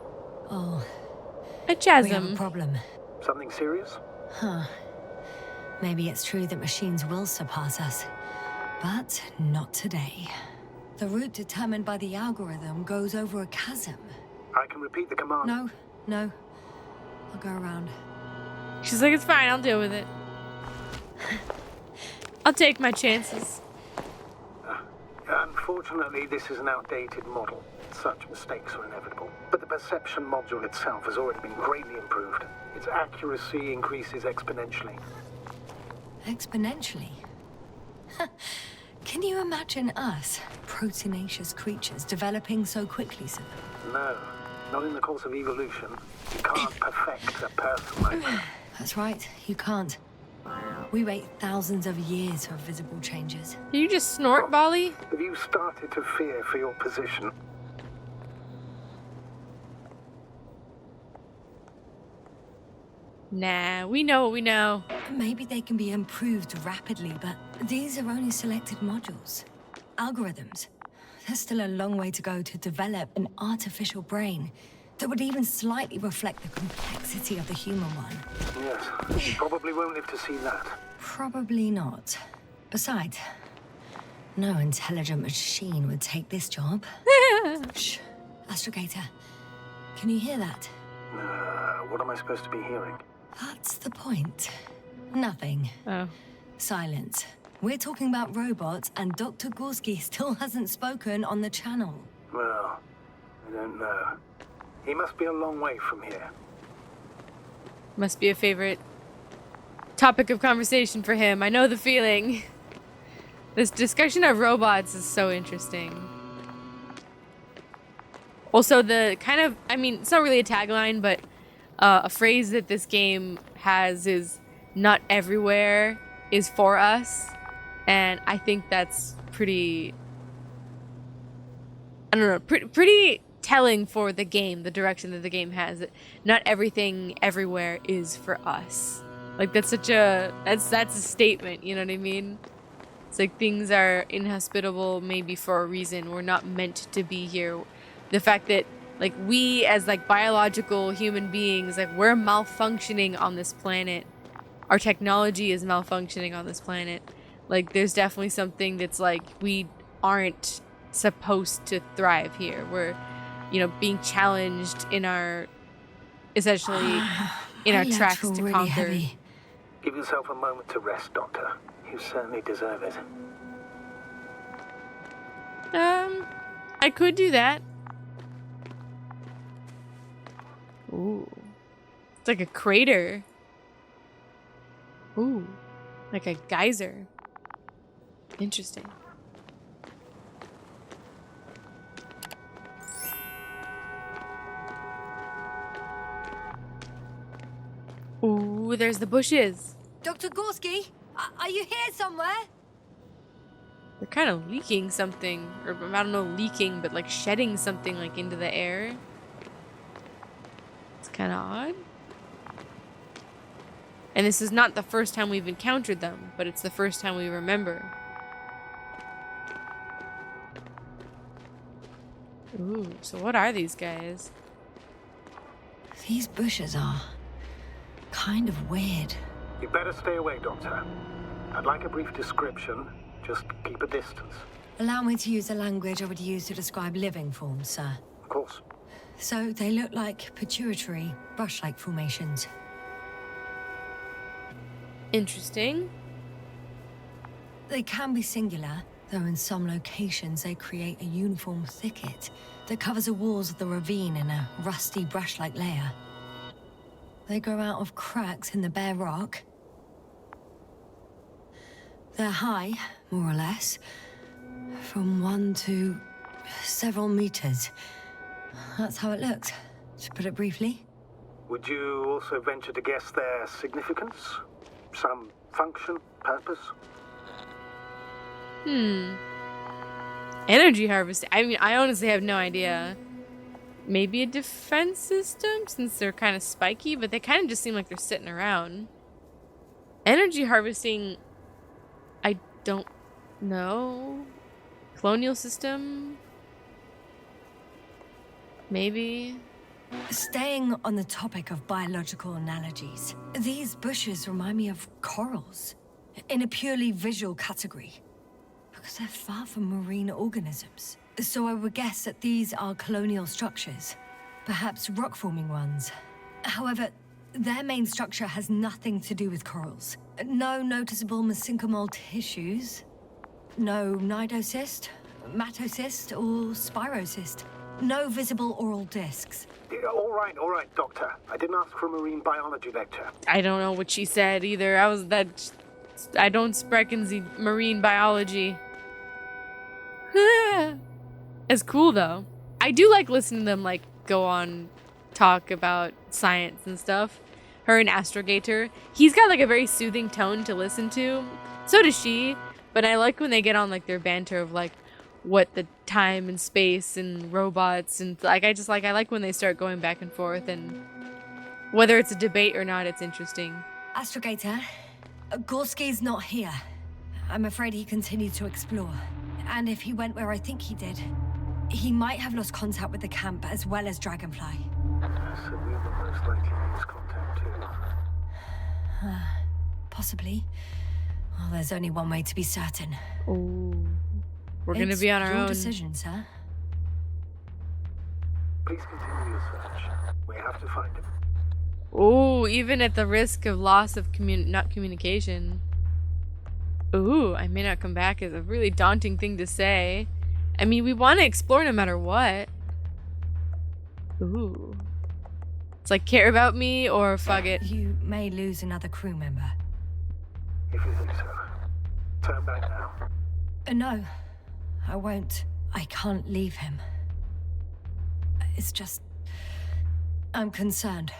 Oh, A we have a chasm. problem. Something serious? Huh. Maybe it's true that machines will surpass us. But not today. The route determined by the algorithm goes over a chasm. I can repeat the command. No. I'll go around. She's like, it's fine, I'll deal with it. I'll take my chances. Unfortunately, this is an outdated model. Such mistakes are inevitable. But the perception module itself has already been greatly improved. Its accuracy increases exponentially. Exponentially? Can you imagine us, proteinaceous creatures, developing so quickly, sir? No, not in the course of evolution. You can't perfect a person like that. That's right, you can't. We wait thousands of years for visible changes. Did you just snort, Bali? Have you started to fear for your position? Nah, we know what we know. Maybe they can be improved rapidly, but these are only selected modules. Algorithms. There's still a long way to go to develop an artificial brain that would even slightly reflect the complexity of the human one. Yes, you probably won't live to see that. Probably not. Besides, No intelligent machine would take this job. Shh. Astrogator, can you hear that? What am I supposed to be hearing? That's the point. Nothing. Oh. Silence. We're talking about robots, and Dr. Gorski still hasn't spoken on the channel. Well, I don't know. He must be a long way from here. Must be a favorite topic of conversation for him. I know the feeling. This discussion of robots is so interesting. Also, the kind of, I mean, it's not really a tagline, but a phrase that this game has is, not everywhere is for us. And I think that's pretty, I don't know, pretty telling for the game, the direction that the game has. That not everything everywhere is for us. Like, that's such a, that's a statement, you know what I mean? It's like things are inhospitable maybe for a reason. We're not meant to be here. The fact that, like, we as, like, biological human beings, like, we're malfunctioning on this planet. Our technology is malfunctioning on this planet. Like, there's definitely something that's, like, we aren't supposed to thrive here. We're, you know, being challenged in our, essentially, in our tracks to really conquer. heavy. Give yourself a moment to rest, Doctor. You certainly deserve it. I could do that. Ooh. It's like a crater. Ooh. Like a geyser. Interesting. Ooh, there's the bushes. Dr. Gorski, are you here somewhere? They're kind of leaking something. Or, I don't know, leaking, but like shedding something like into the air. It's kind of odd. And this is not the first time we've encountered them, but it's the first time we remember. Ooh, so what are these guys? These bushes are kind of weird. You better stay away, Doctor. I'd like a brief description. Just keep a distance. Allow me to use the language I would use to describe living forms, sir. Of course. So they look like pituitary, brush-like formations. Interesting. They can be singular, though in some locations they create a uniform thicket that covers the walls of the ravine in a rusty brush-like layer. They grow out of cracks in the bare rock. They're high, more or less, from 1 to several meters. That's how it looks, to put it briefly. Would you also venture to guess their significance? Some function, purpose? Energy harvesting. I mean, I honestly have no idea. Maybe a defense system, since they're kind of spiky, but they kind of just seem like they're sitting around. Energy harvesting, I don't know. Colonial system? Maybe. Staying on the topic of biological analogies, these bushes remind me of corals, in a purely visual category, because they're far from marine organisms. So I would guess that these are colonial structures, perhaps rock-forming ones. However, their main structure has nothing to do with corals. No noticeable mesenchymal tissues, no nidocyst, matocyst, or spirocyst. No visible oral discs. Yeah, all right, Doctor. I didn't ask for a marine biology lecture. I don't know what she said either. I don't sprechen the marine biology. It's cool though. I do like listening to them like go on talk about science and stuff. Her and Astrogator. He's got like a very soothing tone to listen to. So does she. But I like when they get on like their banter of like what the time and space and robots and like I like when they start going back and forth, and whether it's a debate or not, it's interesting. Astrogator, Gorski's not here. I'm afraid he continued to explore. And if he went where I think he did, he might have lost contact with the camp as well as Dragonfly. So we will most likely lose contact too. Possibly. Well, there's only one way to be certain. Oh. We're gonna be on our your own. decision, sir. Please continue your search. We have to find him. Ooh, even at the risk of loss of not communication. Ooh, I may not come back is a really daunting thing to say. I mean, we want to explore no matter what. Ooh. It's like, care about me or fuck it. You may lose another crew member. If you think so. Turn back now. No, I won't. I can't leave him. It's just... I'm concerned.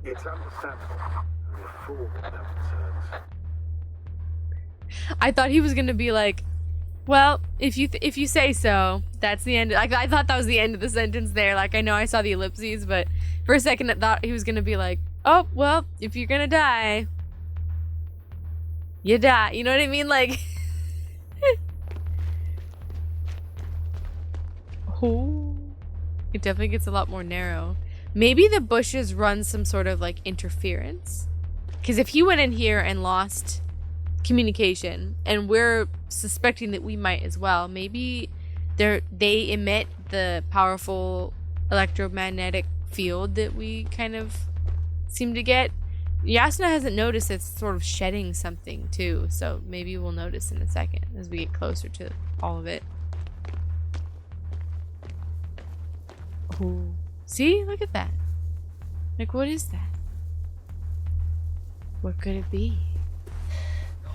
It's understandable. We're full of concerns. I thought he was gonna be like, well, if you say so, that's the end. Like, I thought that was the end of the sentence there. Like, I know I saw the ellipses, but for a second I thought he was gonna be like, oh, well, if you're gonna die, you die. You know what I mean? Like, oh, it definitely gets a lot more narrow. Maybe the bushes run some sort of like interference. Because if he went in here and lost communication, and we're suspecting that we might as well, maybe they emit the powerful electromagnetic field that we kind of seem to get. Yasna hasn't noticed it's sort of shedding something too, so maybe we'll notice in a second as we get closer to all of it. Ooh. See? Look at that. Like, what is that? What could it be?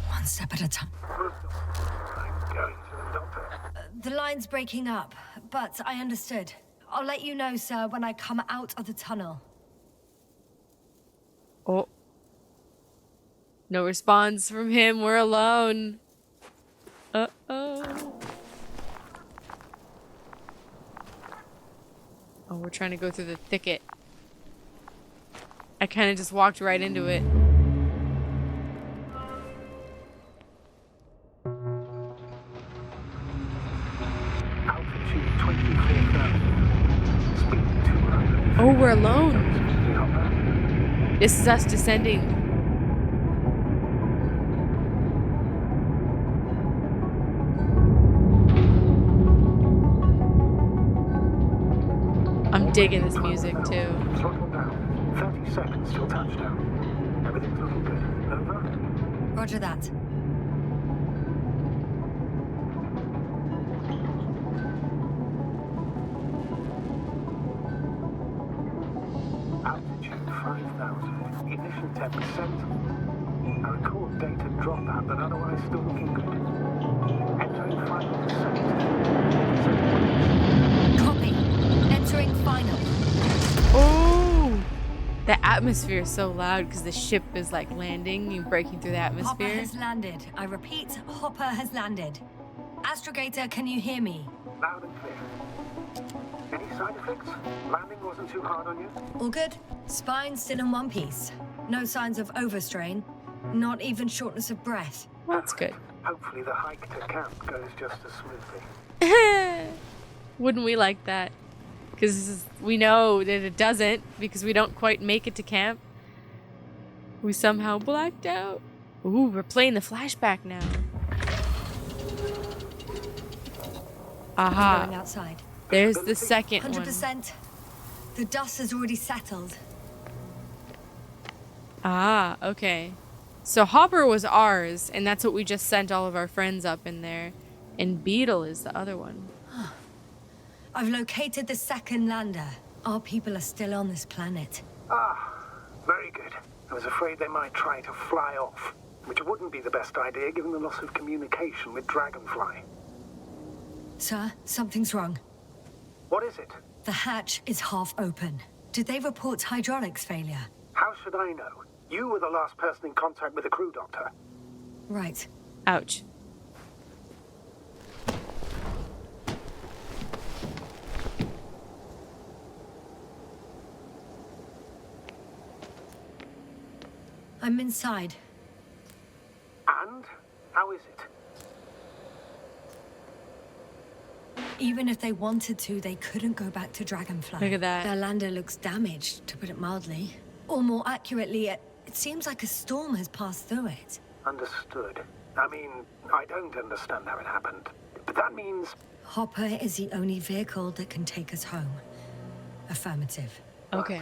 One step at a time. I'm going to the doctor. The line's breaking up, but I understood. I'll let you know, sir, when I come out of the tunnel. Oh. No response from him. We're alone. Uh-oh. Oh, we're trying to go through the thicket. I kind of just walked right into it. Altitude 24,000. Speed 200. Oh, we're alone. This is us descending. I'm digging this music too. Throttle down. 30 seconds till touchdown. Everything's looking good. Over? Roger that. Altitude 5,000. Ignition 10%. I record data dropout, but otherwise still looking good. Entering final descent. Copy. Entering final. Oh, the atmosphere is so loud because the ship is like landing and breaking through the Hopper atmosphere. has landed. I repeat, Hopper has landed. Astrogator, can you hear me? Loud and clear. Any side effects? Landing wasn't too hard on you? All good. Spine still in one piece. No signs of overstrain. Not even shortness of breath. Well, that's good. Hopefully the hike to camp goes just as smoothly. Wouldn't we like that? Because we know that it doesn't, because we don't quite make it to camp. We somehow blacked out. Ooh, we're playing the flashback now. I'm going Aha. outside. There's the second one. 100%. The dust has already settled. Ah, okay. So Hopper was ours, and that's what we just sent all of our friends up in there. And Beetle is the other one. I've located the second lander. Our people are still on this planet. Ah, very good. I was afraid they might try to fly off, which wouldn't be the best idea given the loss of communication with Dragonfly. Sir, something's wrong. What is it? The hatch is half open. Did they report hydraulics failure? How should I know? You were the last person in contact with the crew doctor. Right. Ouch. I'm inside. And? How is it? Even if they wanted to, they couldn't go back to Dragonfly. Look at that. Their lander looks damaged, to put it mildly. Or more accurately, it seems like a storm has passed through it. Understood. I mean, I don't understand how it happened. But that means... Hopper is the only vehicle that can take us home. Affirmative. Okay.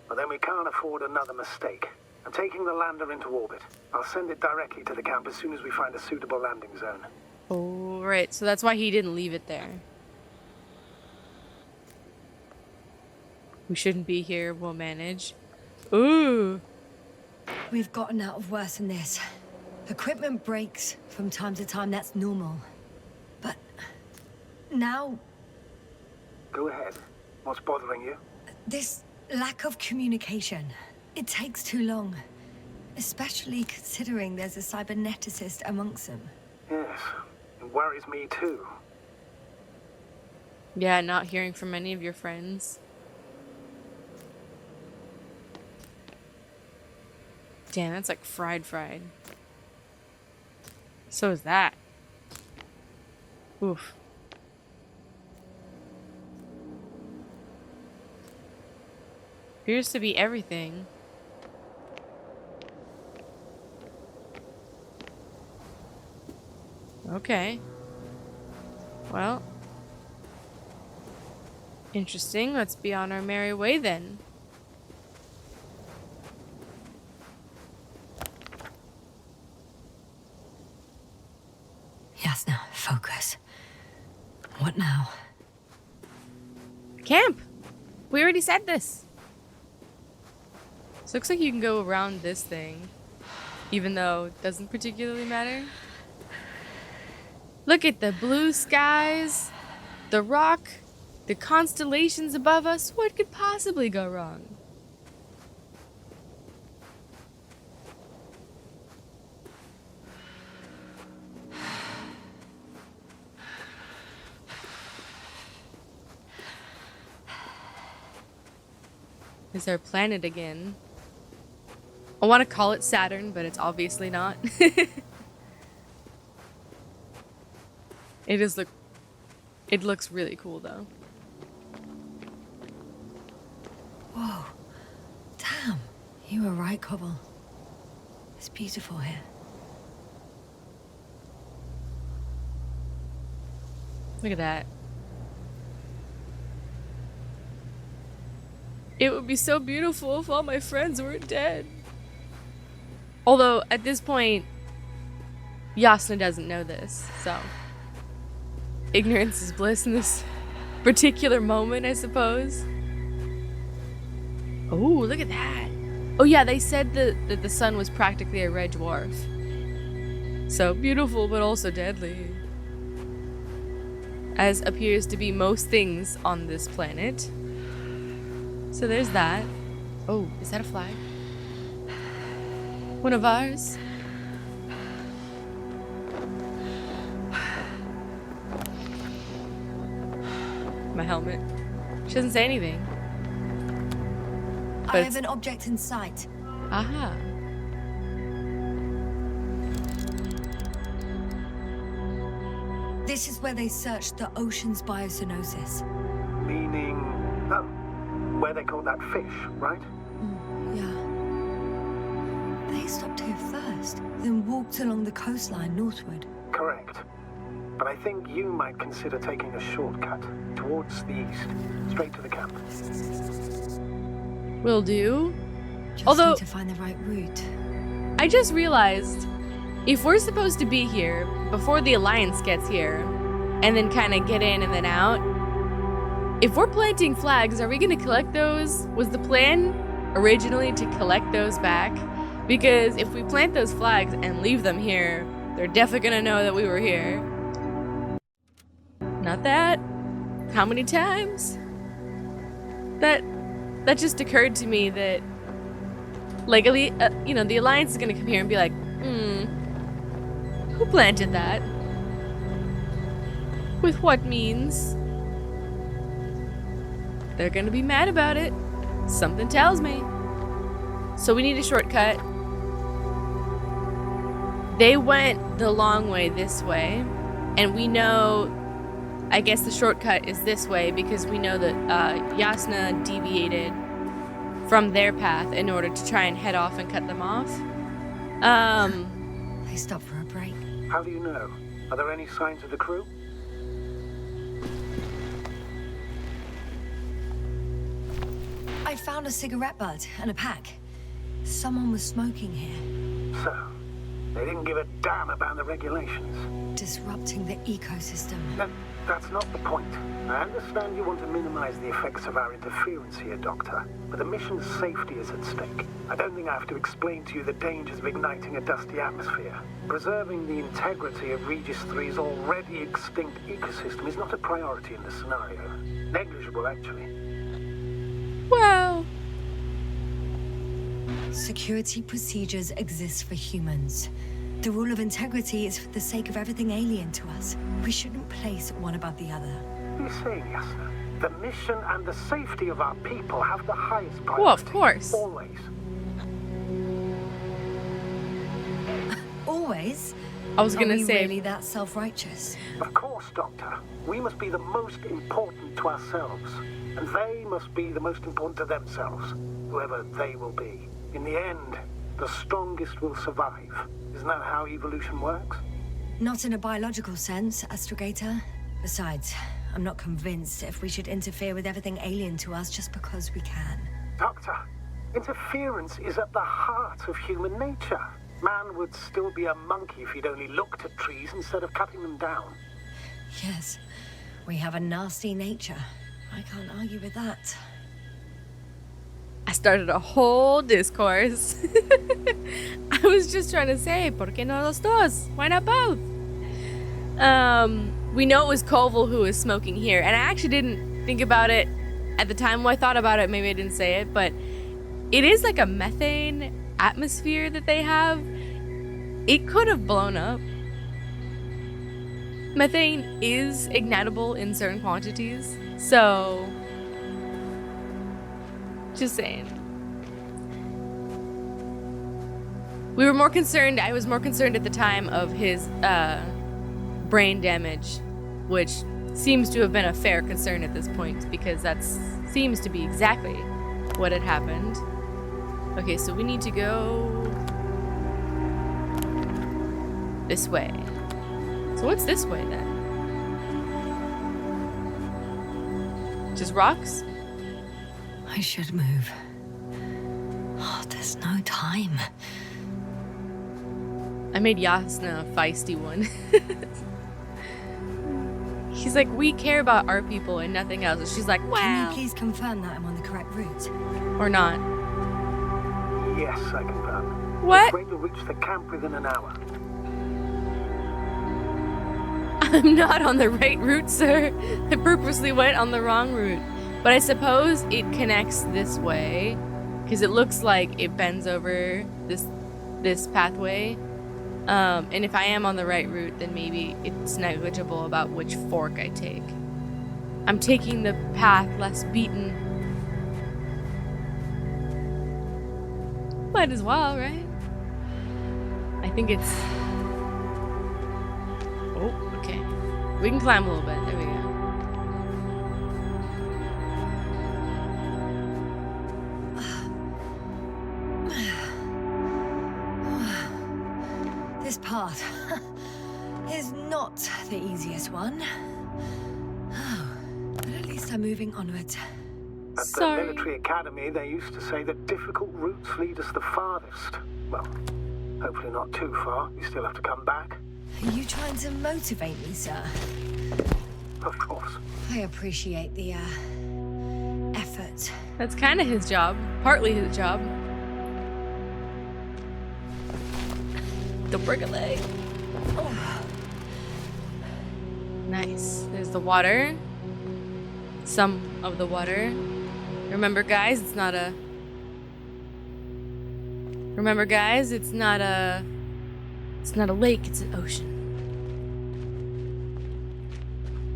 Well, then we can't afford another mistake. I'm taking the lander into orbit. I'll send it directly to the camp as soon as we find a suitable landing zone. Oh, right. So that's why he didn't leave it there. We shouldn't be here. We'll manage. Ooh. We've gotten out of worse than this. Equipment breaks from time to time, that's normal. But now, Go ahead. What's bothering you? this lack of communication. It takes too long. Especially considering there's a cyberneticist amongst them. Yes, it worries me too. Yeah, not hearing from any of your friends. Damn, that's like fried. So is that. Oof. Appears to be everything. Okay. Well. Interesting. Let's be on our merry way then. Yasna, focus. What now? Camp! We already said this. So looks like you can go around this thing. Even though it doesn't particularly matter. Look at the blue skies, the rock, the constellations above us. What could possibly go wrong? Is our planet again? I want to call it Saturn, but it's obviously not. It looks really cool though. Whoa. Damn. You were right, Cobble. It's beautiful here. Look at that. It would be so beautiful if all my friends weren't dead. Although, at this point, Yasna doesn't know this, so... ignorance is bliss in this particular moment, I suppose. Oh, look at that. Oh yeah, they said that the sun was practically a red dwarf. So beautiful, but also deadly. As appears to be most things on this planet. So there's that. Oh, is that a flag? One of ours? My helmet. She doesn't say anything. I have an object in sight. Aha. This is where they searched the ocean's biocenosis. Meaning... oh, where they caught that fish, right? Yeah. They stopped here first, then walked along the coastline northward. Correct. But I think you might consider taking a shortcut towards the east, straight to the camp. Will do. Just Although- need to find the right route. I just realized, if we're supposed to be here before the Alliance gets here, and then kind of get in and then out, if we're planting flags, are we going to collect those? Was the plan originally to collect those back? Because if we plant those flags and leave them here, they're definitely going to know that we were here. Not that. How many times? That just occurred to me that, like, the Alliance is gonna come here and be like, who planted that? With what means? They're gonna be mad about it. Something tells me. So we need a shortcut. They went the long way this way, and we know, I guess the shortcut is this way because we know that Yasna deviated from their path in order to try and head off and cut them off. They stopped for a break. How do you know? Are there any signs of the crew? I found a cigarette butt and a pack. Someone was smoking here, So, they didn't give a damn about the regulations. disrupting the ecosystem. That's not the point. I understand you want to minimize the effects of our interference here, Doctor, but the mission's safety is at stake. I don't think I have to explain to you the dangers of igniting a dusty atmosphere. Preserving the integrity of Regis III's already extinct ecosystem is not a priority in this scenario. Negligible, actually. Wow. Security procedures exist for humans. The rule of integrity is for the sake of everything alien to us. We shouldn't place one above the other. What are you saying, Yasna? The mission and the safety of our people have the highest priority. Well, of course. Always. Always? I was Are gonna we say, really that self-righteous? Of course, Doctor. We must be the most important to ourselves. And they must be the most important to themselves, whoever they will be. In the end, the strongest will survive. Isn't that how evolution works? Not in a biological sense, Astrogator. Besides, I'm not convinced if we should interfere with everything alien to us just because we can. Doctor, interference is at the heart of human nature. Man would still be a monkey if he'd only looked at trees instead of cutting them down. Yes, we have a nasty nature. I can't argue with that. I started a whole discourse. I was just trying to say, ¿por qué no los dos? Why not both? We know it was Koval who was smoking here, and I actually didn't think about it at the time. When I thought about it, maybe I didn't say it, but it is like a methane atmosphere that they have. It could have blown up. Methane is ignitable in certain quantities, so just saying. We were more concerned, I was more concerned at the time of his brain damage, which seems to have been a fair concern at this point because that seems to be exactly what had happened. Okay, so we need to go this way. So what's this way then? Just rocks? I should move. Oh, there's no time. I made Yasna a feisty one. He's like, we care about our people and nothing else. And she's like, Can wow. you please confirm that I'm on the correct route? Or not. Yes, I confirm. What? We're going to reach the camp within an hour. I'm not on the right route, sir. I purposely went on the wrong route. But I suppose it connects this way, because it looks like it bends over this pathway. And if I am on the right route, then maybe it's negligible about which fork I take. I'm taking the path less beaten. Might as well, right? I think it's... Oh, okay. We can climb a little bit. There we go. This path is not the easiest one. Oh, but at least I'm moving onward. At Sorry. the military academy, they used to say that difficult routes lead us the farthest. Well, hopefully not too far. You still have to come back. Are you trying to motivate me, sir? Of course. I appreciate the, effort. That's kind of his job. Partly his job. Don't break a leg. Oh, Nice. There's the water. Some of the water. Remember, guys, it's not a... Remember, guys, it's not a lake, it's an ocean.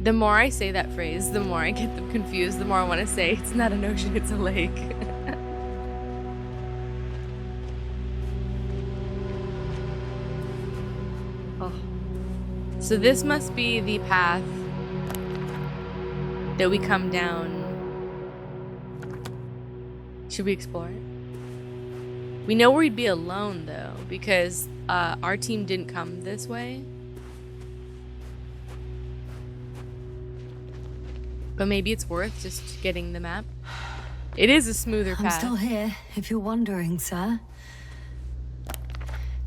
The more I say that phrase, the more I get them confused, the more I want to say it's not an ocean, it's a lake. Oh. So this must be the path that we come down. Should we explore it? We know we'd be alone though, because our team didn't come this way. But maybe it's worth just getting the map. It is a smoother I'm path. still here, if you're wondering, sir.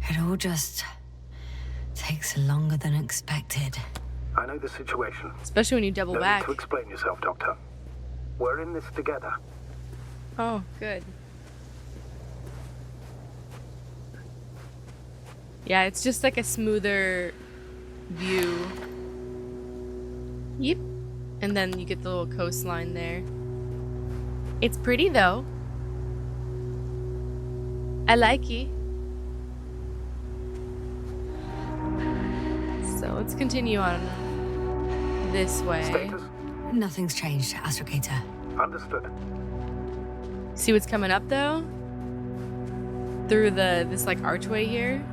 It all just takes longer than expected. I know the situation. Especially when you double No need back. to explain yourself, Doctor. We're in this together. Oh, good. Yeah, it's just like a smoother view. Yep. And then you get the little coastline there. It's pretty though. I like it. So let's continue on this way. Status? Nothing's changed, Astrogator. Understood. See what's coming up though? Through this like archway here.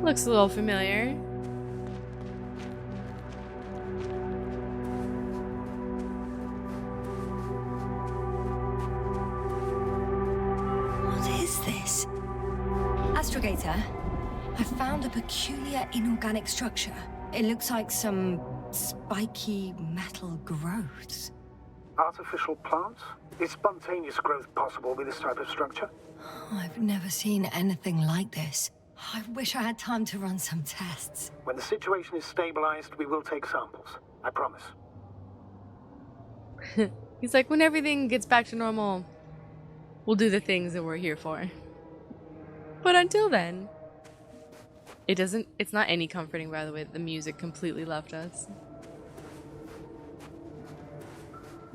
Looks a little familiar. What is this? Astrogator, I found a peculiar inorganic structure. It looks like some spiky metal growths. Artificial plants? Is spontaneous growth possible with this type of structure? I've never seen anything like this. I wish I had time to run some tests. When the situation is stabilized, we will take samples. I promise. He's like, when everything gets back to normal, we'll do the things that we're here for. But until then, it's not any comforting, by the way, that the music completely left us.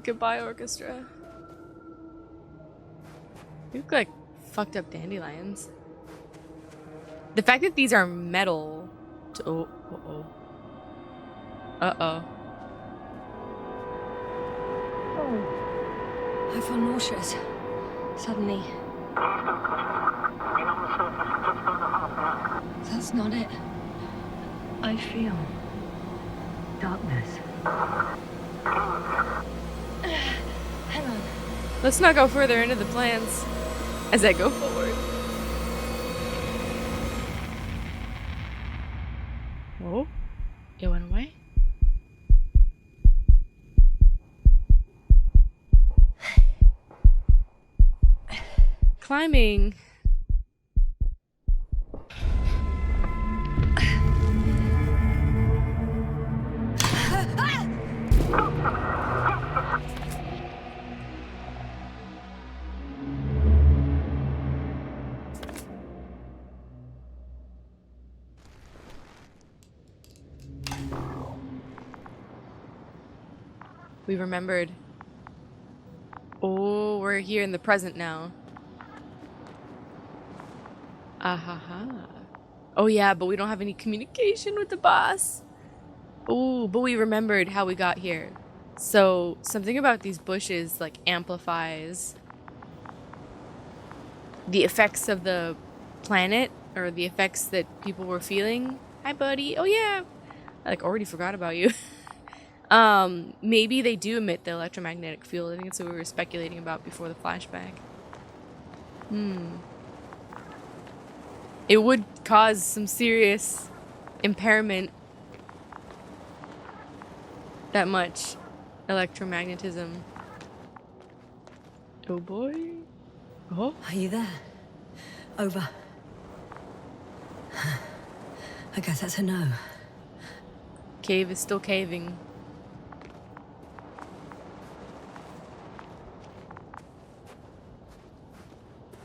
Goodbye, orchestra. You look like fucked up dandelions. The fact that these are metal. Oh, uh-oh. Uh-oh. I feel nauseous. Suddenly. That's not it. I feel darkness. Hang on. Let's not go further into the plans as I go forward. Oh, it went away. Climbing. We remembered. Oh, we're here in the present now. Ahaha. Oh yeah, but we don't have any communication with the boss. Oh, but we remembered how we got here. So something about these bushes like amplifies the effects of the planet or the effects that people were feeling. Hi, buddy. Oh yeah, I like already forgot about you. Maybe they do emit the electromagnetic field. I think that's what we were speculating about before the flashback. It would cause some serious impairment. That much electromagnetism. Oh boy. Oh. Are you there? Over. I guess that's a no. Cave is still caving.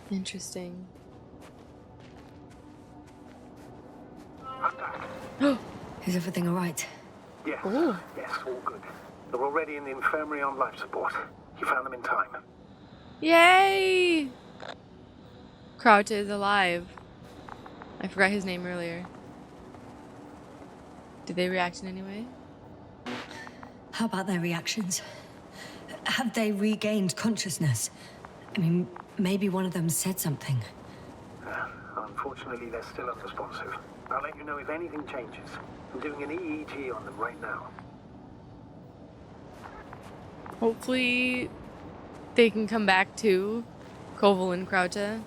Interesting. Is everything all right? Yes. Ooh. Yes, all good. They're already in the infirmary on life support. You found them in time. Yay! Crouch is alive. I forgot his name earlier. Did they react in any way? How about their reactions? Have they regained consciousness? I mean, maybe one of them said something. Unfortunately, they're still unresponsive. I'll let you know if anything changes. I'm doing an EEG on them right now. Hopefully they can come back to Koval and Krauta.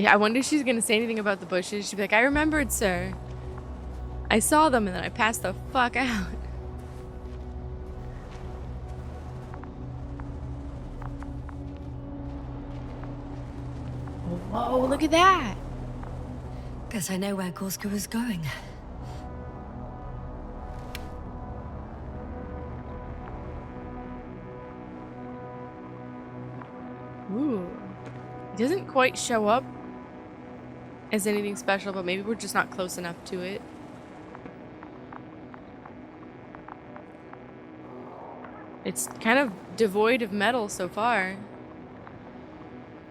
Yeah, I wonder if she's gonna say anything about the bushes. She'd be like, I remembered, sir. I saw them and then I passed the fuck out. Whoa, look at that. Guess I know where Gorska was going. Ooh. It doesn't quite show up as anything special, but maybe we're just not close enough to it. It's kind of devoid of metal so far.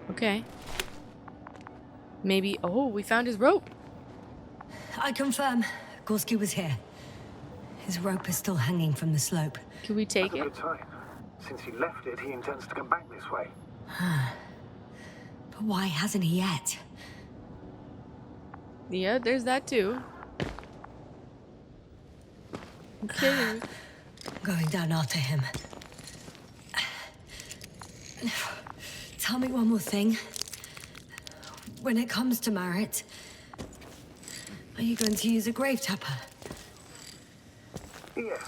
Okay. Maybe... Oh, we found his rope. I confirm, Gorski was here. His rope is still hanging from the slope. Can we take That's a it? good sign. Since he left it, he intends to come back this way. But why hasn't he yet? Yeah, there's that too. Okay. Going down after him. Tell me one more thing. When it comes to Marit, are you going to use a grave tapper? Yes,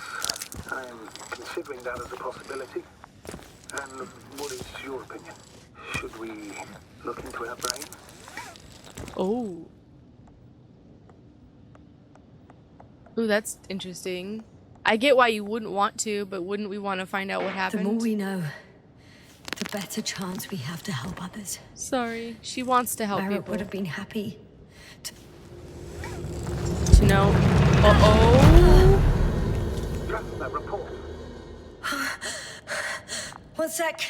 I am considering that as a possibility. And what is your opinion? Should we look into our brain? Oh. Ooh, that's interesting. I get why you wouldn't want to, but wouldn't we want to find out what The happened? more we know, the better chance we have to help others. Sorry. She wants to help Marit people. would have been happy to... To know. Uh-oh. Yasna, report. 1 sec.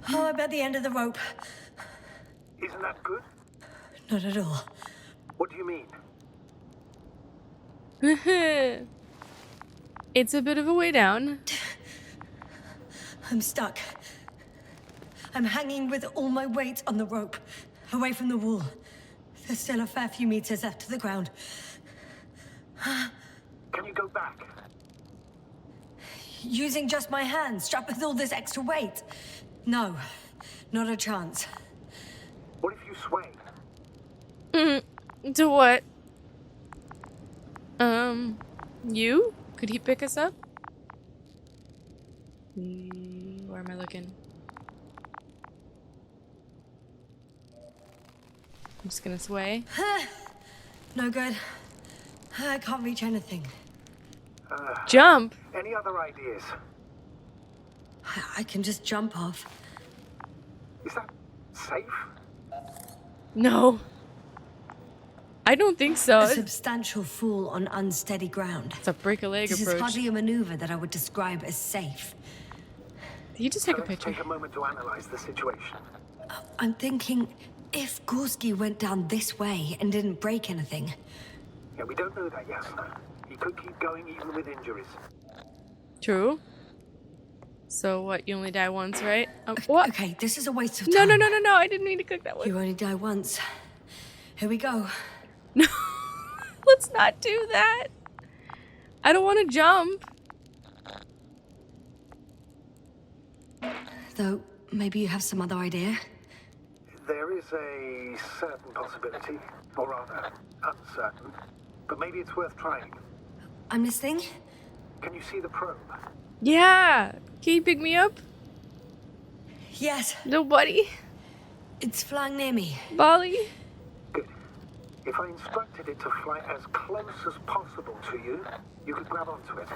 Oh, I'm at the end of the rope. Isn't that good? Not at all. What do you mean? It's a bit of a way down. I'm stuck. I'm hanging with all my weight on the rope, away from the wall. There's still a fair few meters left to the ground. Can you go back? Using just my hands, strapped with all this extra weight. No, not a chance. What if you sway? To what? You? Could he pick us up? Where am I looking? I'm just gonna sway. No good. I can't reach anything. Jump! Any other ideas? I can just jump off. Is that safe? No. I don't think so. A substantial fall on unsteady ground. It's a break a leg This is approach. hardly a maneuver that I would describe as safe. Did you just take a Let's picture? take a moment to analyze the situation. I'm thinking, if Gorski went down this way and didn't break anything, Yeah, we don't know that, Yasna. He could keep going even with injuries. True. So what? You only die once, right? What? okay, this is a waste of No, time. no, no, no, no! I didn't mean to click that one. You only die once. Here we go. No, let's not do that. I don't want to jump. Though, maybe you have some other idea? There is a certain possibility, or rather, uncertain. But maybe it's worth trying. I'm listening. Can you see the probe? Yeah. Can you pick me up? Yes, Nobody. it's flying near me. Bali. Good. If I instructed it to fly as close as possible to you, you could grab onto it.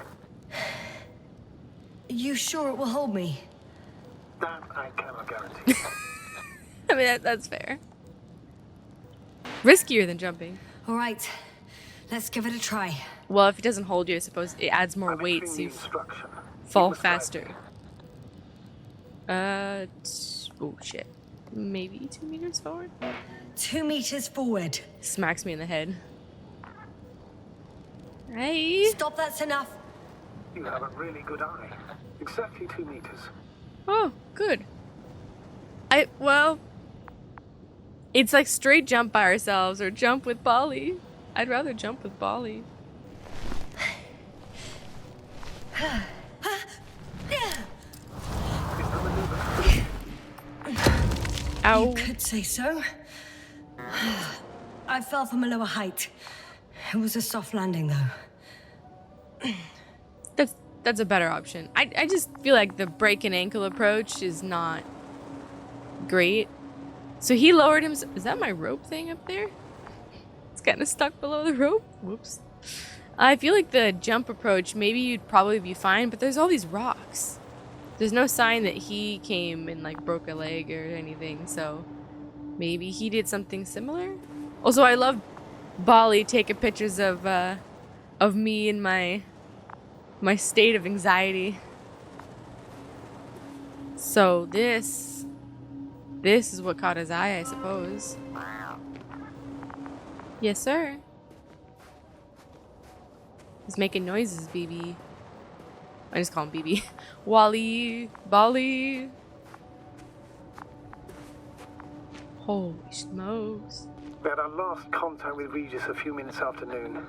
You sure it will hold me? That I cannot guarantee. I mean, that's fair. Riskier than jumping. All right, let's give it a try. Well, if it doesn't hold you, I suppose it adds more I'm weight, entering so the you instruction. fall You must guide faster. me. Oh shit. Maybe 2 meters forward? 2 meters forward. Smacks me in the head. Hey. Stop, that's enough. You have a really good eye. Exactly 2 meters. Oh, good. Well, it's like straight jump by ourselves or jump with Bali. I'd rather jump with Bali. Is the maneuver Ow. You could say so. I fell from a lower height. It was a soft landing, though. That's a better option. I just feel like the break and ankle approach is not great. So he lowered himself. Is that my rope thing up there? It's kind of stuck below the rope. Whoops. I feel like the jump approach, maybe you'd probably be fine, but there's all these rocks. There's no sign that he came and like broke a leg or anything, so maybe he did something similar. Also, I love Bali taking pictures of me in my state of anxiety. So this is what caught his eye, I suppose. Yes, sir. He's making noises, BB. I just call him BB. Wally, Bali. Holy smokes. We had our last contact with Regis a few minutes after noon.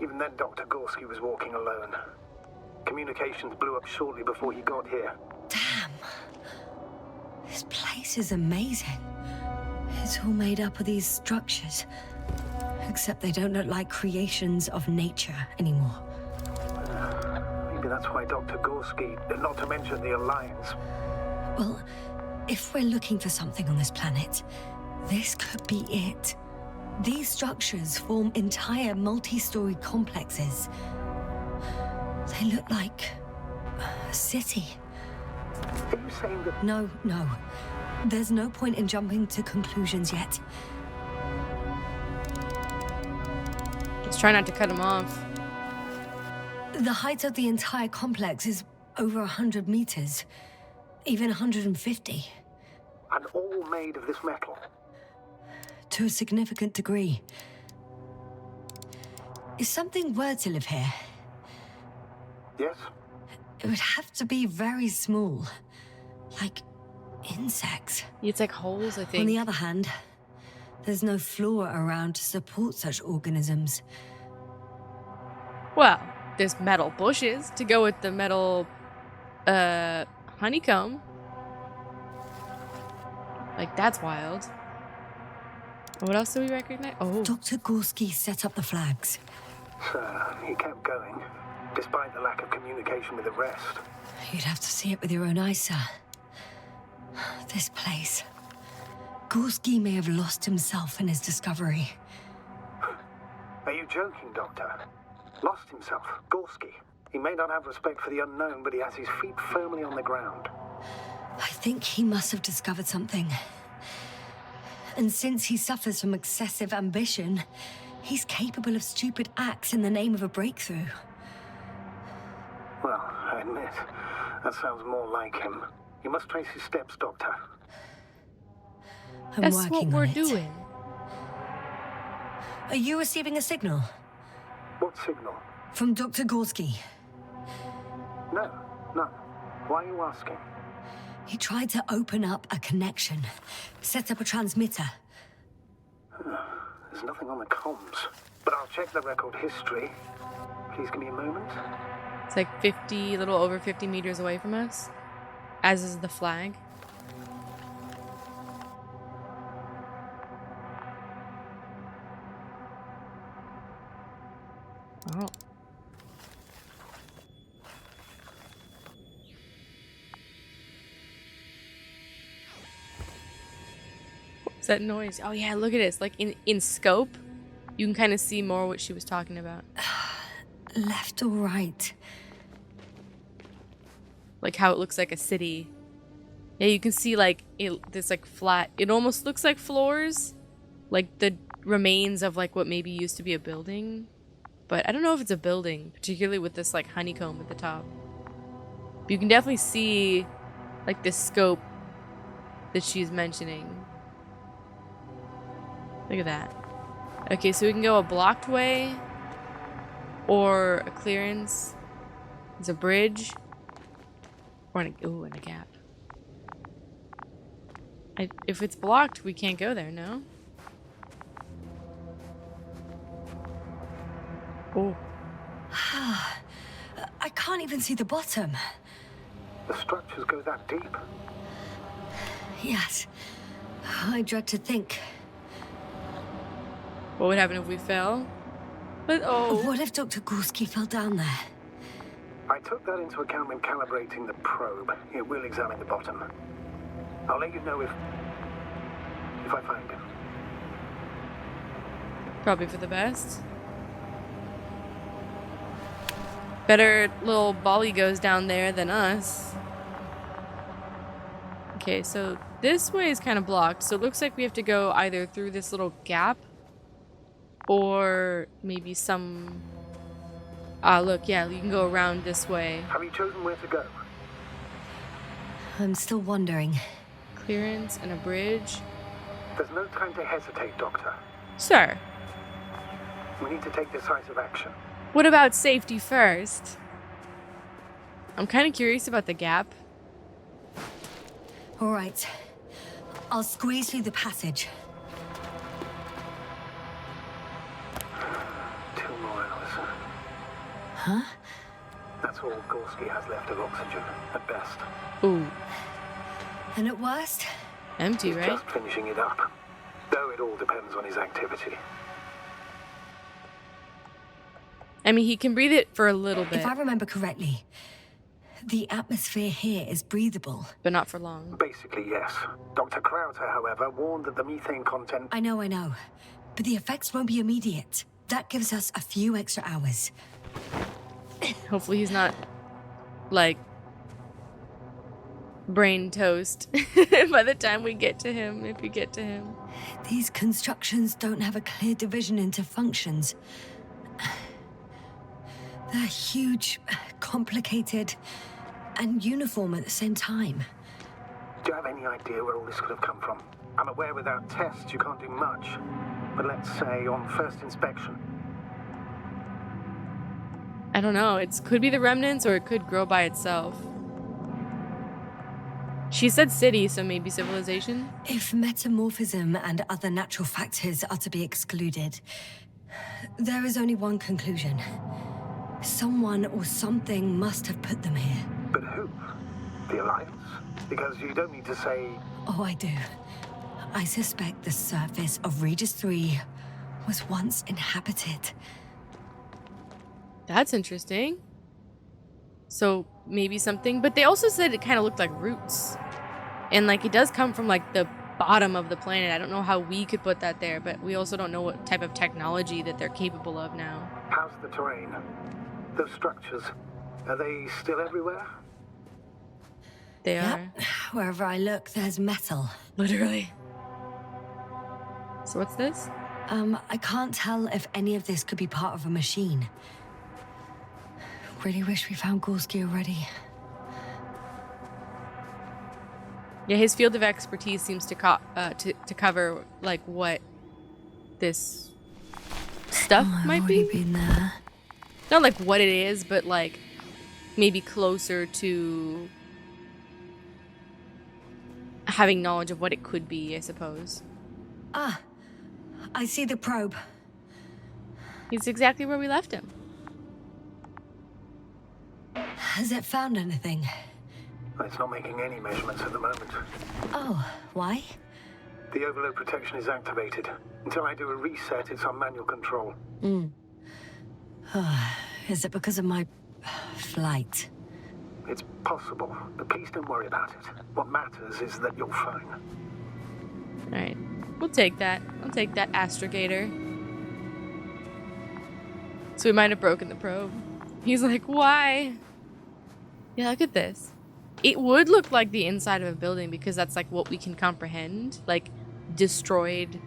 Even then, Dr. Gorski was walking alone. Communications blew up shortly before he got here. Damn. This place is amazing. It's all made up of these structures. Except they don't look like creations of nature anymore. Maybe that's why Dr. Gorski, not to mention the Alliance. Well, if we're looking for something on this planet, this could be it. These structures form entire multi-story complexes. They look like a city. Are you saying that... No. There's no point in jumping to conclusions yet. Let's try not to cut him off. The height of the entire complex is over 100 meters, even 150. And all made of this metal? To a significant degree. If something were to live here, Yes? it would have to be very small. Like insects. It's like holes, I think. On the other hand, there's no flora around to support such organisms. Well, there's metal bushes to go with the metal honeycomb. Like, that's wild. What else do we recognize? Oh. Dr. Gorski set up the flags. So, he kept going, despite the lack of communication with the rest. You'd have to see it with your own eyes, sir. This place. Gorski may have lost himself in his discovery. Are you joking, Doctor? Lost himself, Gorski. He may not have respect for the unknown, but he has his feet firmly on the ground. I think he must have discovered something. And since he suffers from excessive ambition, he's capable of stupid acts in the name of a breakthrough. Well, I admit, that sounds more like him. You must trace his steps, Doctor. I'm That's working what on we're it. doing. Are you receiving a signal? What signal? From Dr. Gorski. No. Why are you asking? He tried to open up a connection, set up a transmitter. There's nothing on the comms, but I'll check the record history. Please give me a moment. It's like 50, a little over 50 meters away from us, as is the flag. Oh. What's that noise? Oh yeah, look at this. Like in scope, you can kind of see more what she was talking about. Left or right? Like how it looks like a city. Yeah, you can see like this like flat. It almost looks like floors, like the remains of like what maybe used to be a building. But I don't know if it's a building, particularly with this like honeycomb at the top. But you can definitely see like this scope that she's mentioning. Look at that. Okay, so we can go a blocked way or a clearance. There's a bridge. Or and a gap. If it's blocked, we can't go there, no? Oh. I can't even see the bottom. The structures go that deep. Yes. I dread to think. What would happen if we fell? But oh. What if Dr. Gorski fell down there? I took that into account when calibrating the probe. It will examine the bottom. I'll let you know if I find him. Probably for the best. Better little Bolly goes down there than us. Okay, so this way is kind of blocked, so it looks like we have to go either through this little gap or maybe some... Ah, look, yeah, you can go around this way. Have you chosen where to go? I'm still wondering. Clearance and a bridge. There's no time to hesitate, Doctor. Sir, We need to take decisive action. what about safety first? I'm kind of curious about the gap. All right. I'll squeeze through the passage. 2 more hours. Huh? That's all Gorski has left of oxygen, at best. Ooh, And at worst? empty, He's right? just finishing it up. Though it all depends on his activity. I mean, he can breathe it for a little bit, If I remember correctly, the atmosphere here is breathable. but not for long. Basically, yes. Dr. Crowther, however, warned that the methane content... I know. But the effects won't be immediate. That gives us a few extra hours. Hopefully he's not, like, brain toast by the time we get to him, if we get to him. These constructions don't have a clear division into functions. They're huge, complicated, and uniform at the same time. Do you have any idea where all this could have come from? I'm aware without tests you can't do much. But let's say on first inspection. I don't know. It could be the remnants or it could grow by itself. She said city, so maybe civilization? If metamorphism and other natural factors are to be excluded, there is only one conclusion. Someone or something must have put them here. But who? The Alliance? Because you don't need to say... Oh, I do. I suspect the surface of Regis III was once inhabited. That's interesting. So maybe something, but they also said it kind of looked like roots. And like it does come from like the bottom of the planet. I don't know how we could put that there, but we also don't know what type of technology that they're capable of now. How's the terrain? Those structures, are they still everywhere? They Yep. are. Wherever I look, there's metal. Literally. So what's this? I can't tell if any of this could be part of a machine. Really wish we found Gorski already. Yeah, his field of expertise seems to cover like what this stuff I've might already be. been there. Not like what it is, but like maybe closer to having knowledge of what it could be, I suppose. Ah, I see the probe. He's exactly where we left him. Has it found anything? It's not making any measurements at the moment. Oh, why? The overload protection is activated. Until I do a reset, it's on manual control. Is it because of my flight? It's possible, but please don't worry about it. What matters is that you're fine. Alright. We'll take that. I'll take that astrogator. So we might have broken the probe. He's like, why? Yeah, look at this. It would look like the inside of a building because that's like what we can comprehend. Like destroyed,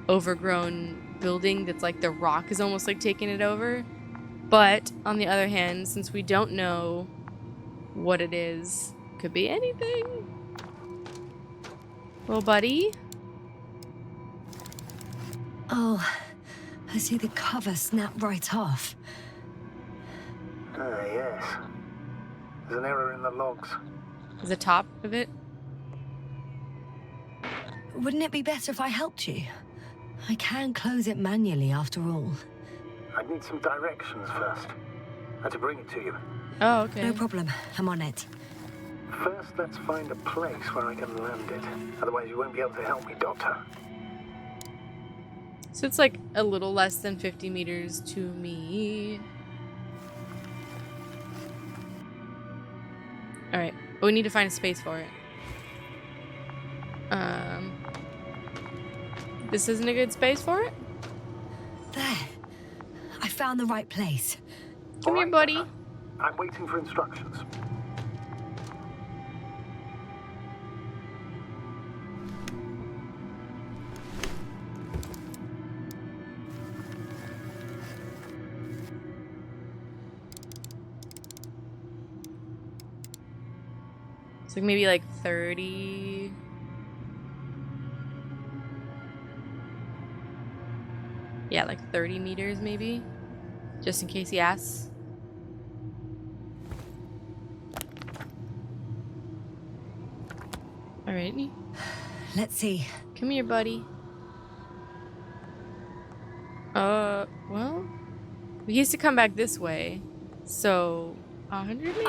overgrown building that's like the rock is almost like taking it over. But on the other hand, since we don't know what it is, could be anything. Well, buddy. Oh, I see the cover snap right off. Ah, yes. There's an error in the logs. Is the top of it? Wouldn't it be better if I helped you? I can close it manually after all. I'd need some directions first. I had to bring it to you. Oh, okay. No problem. I'm on it. First, let's find a place where I can land it. Otherwise, you won't be able to help me, Doctor. So it's like a little less than 50 meters to me. Alright, but we need to find a space for it. This isn't a good space for it? There. I found the right place. Come here, buddy. I'm waiting for instructions. It's like maybe like 30. Yeah, like 30 meters maybe. Just in case he asks. Alrighty. Let's see. Come here, buddy. Well, we used to come back this way. So, 100 degrees?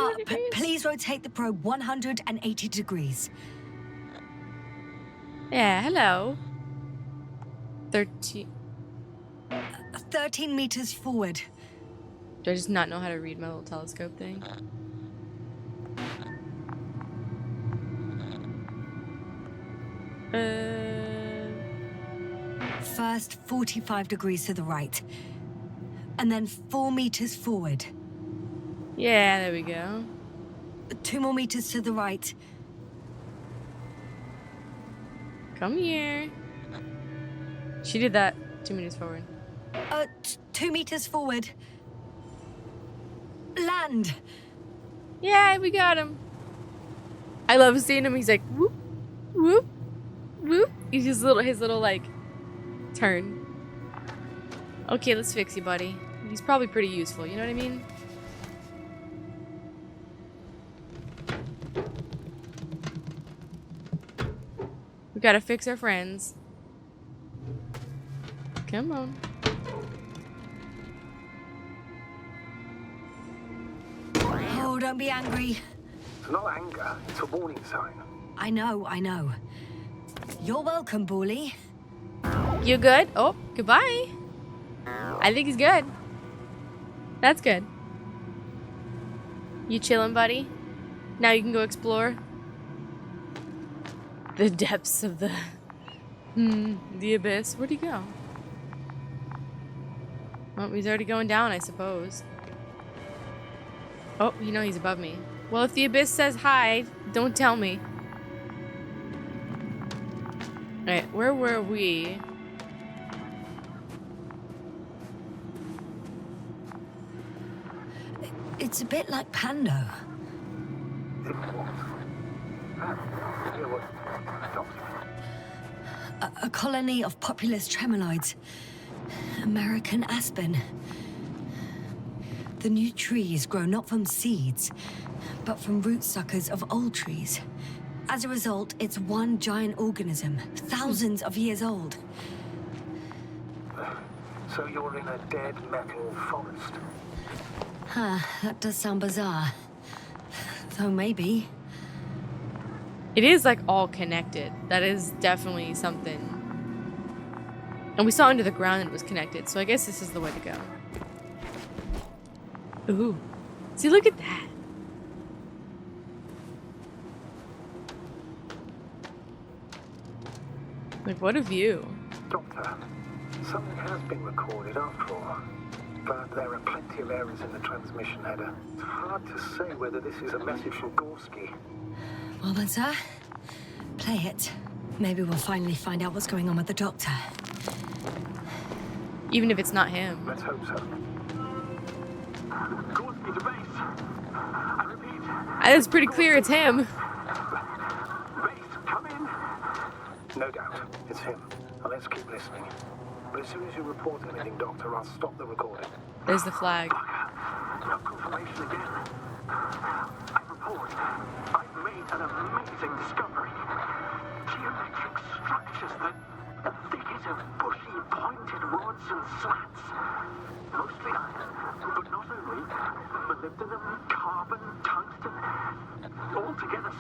Please rotate the probe 180 degrees. Yeah, hello. 13 meters forward. Do I just not know how to read my little telescope thing? First, 45 degrees to the right. And then 4 meters forward. Yeah, there we go. 2 more meters to the right. Come here. She did that 2 meters forward. 2 meters forward. Land. Yeah, we got him. I love seeing him. He's like whoop, whoop, whoop. He's his little like turn. Okay, let's fix you, buddy. He's probably pretty useful. You know what I mean? We gotta fix our friends. Come on. Oh, don't be angry. It's not anger, it's a warning sign. I know. You're welcome, Bully. You good? Oh, goodbye. I think he's good. That's good. You chilling, buddy? Now you can go explore the depths of the abyss. Where'd he go? Oh, he's already going down, I suppose. Oh, you know he's above me. Well, if the abyss says hi, don't tell me. Alright, where were we? It's a bit like Pando. A colony of populous tremoloids. American aspen. The new trees grow not from seeds, but from root suckers of old trees. As a result, it's one giant organism, thousands of years old. So you're in a dead metal forest? Huh, that does sound bizarre. Though maybe. It is like all connected. That is definitely something. And we saw under the ground and it was connected, so I guess this is the way to go. Ooh. See, look at that. Like, what a view. Doctor, something has been recorded after all. But there are plenty of errors in the transmission header. It's hard to say whether this is a message from Gorski. Well then, sir, play it. Maybe we'll finally find out what's going on with the doctor. Even if it's not him. Let's hope so. Gorski to base. I repeat. It's pretty clear it's him. Base, come in. No doubt, it's him. Now let's keep listening. But as soon as you report anything, Doctor, I'll stop the recording. There's the flag. No confirmation again. I report. I've made an amazing discovery. Geometric structures that thicket of bushy, pointed rods and slats. Mostly iron, but not only. Molybdenum, carbon, tungsten. All together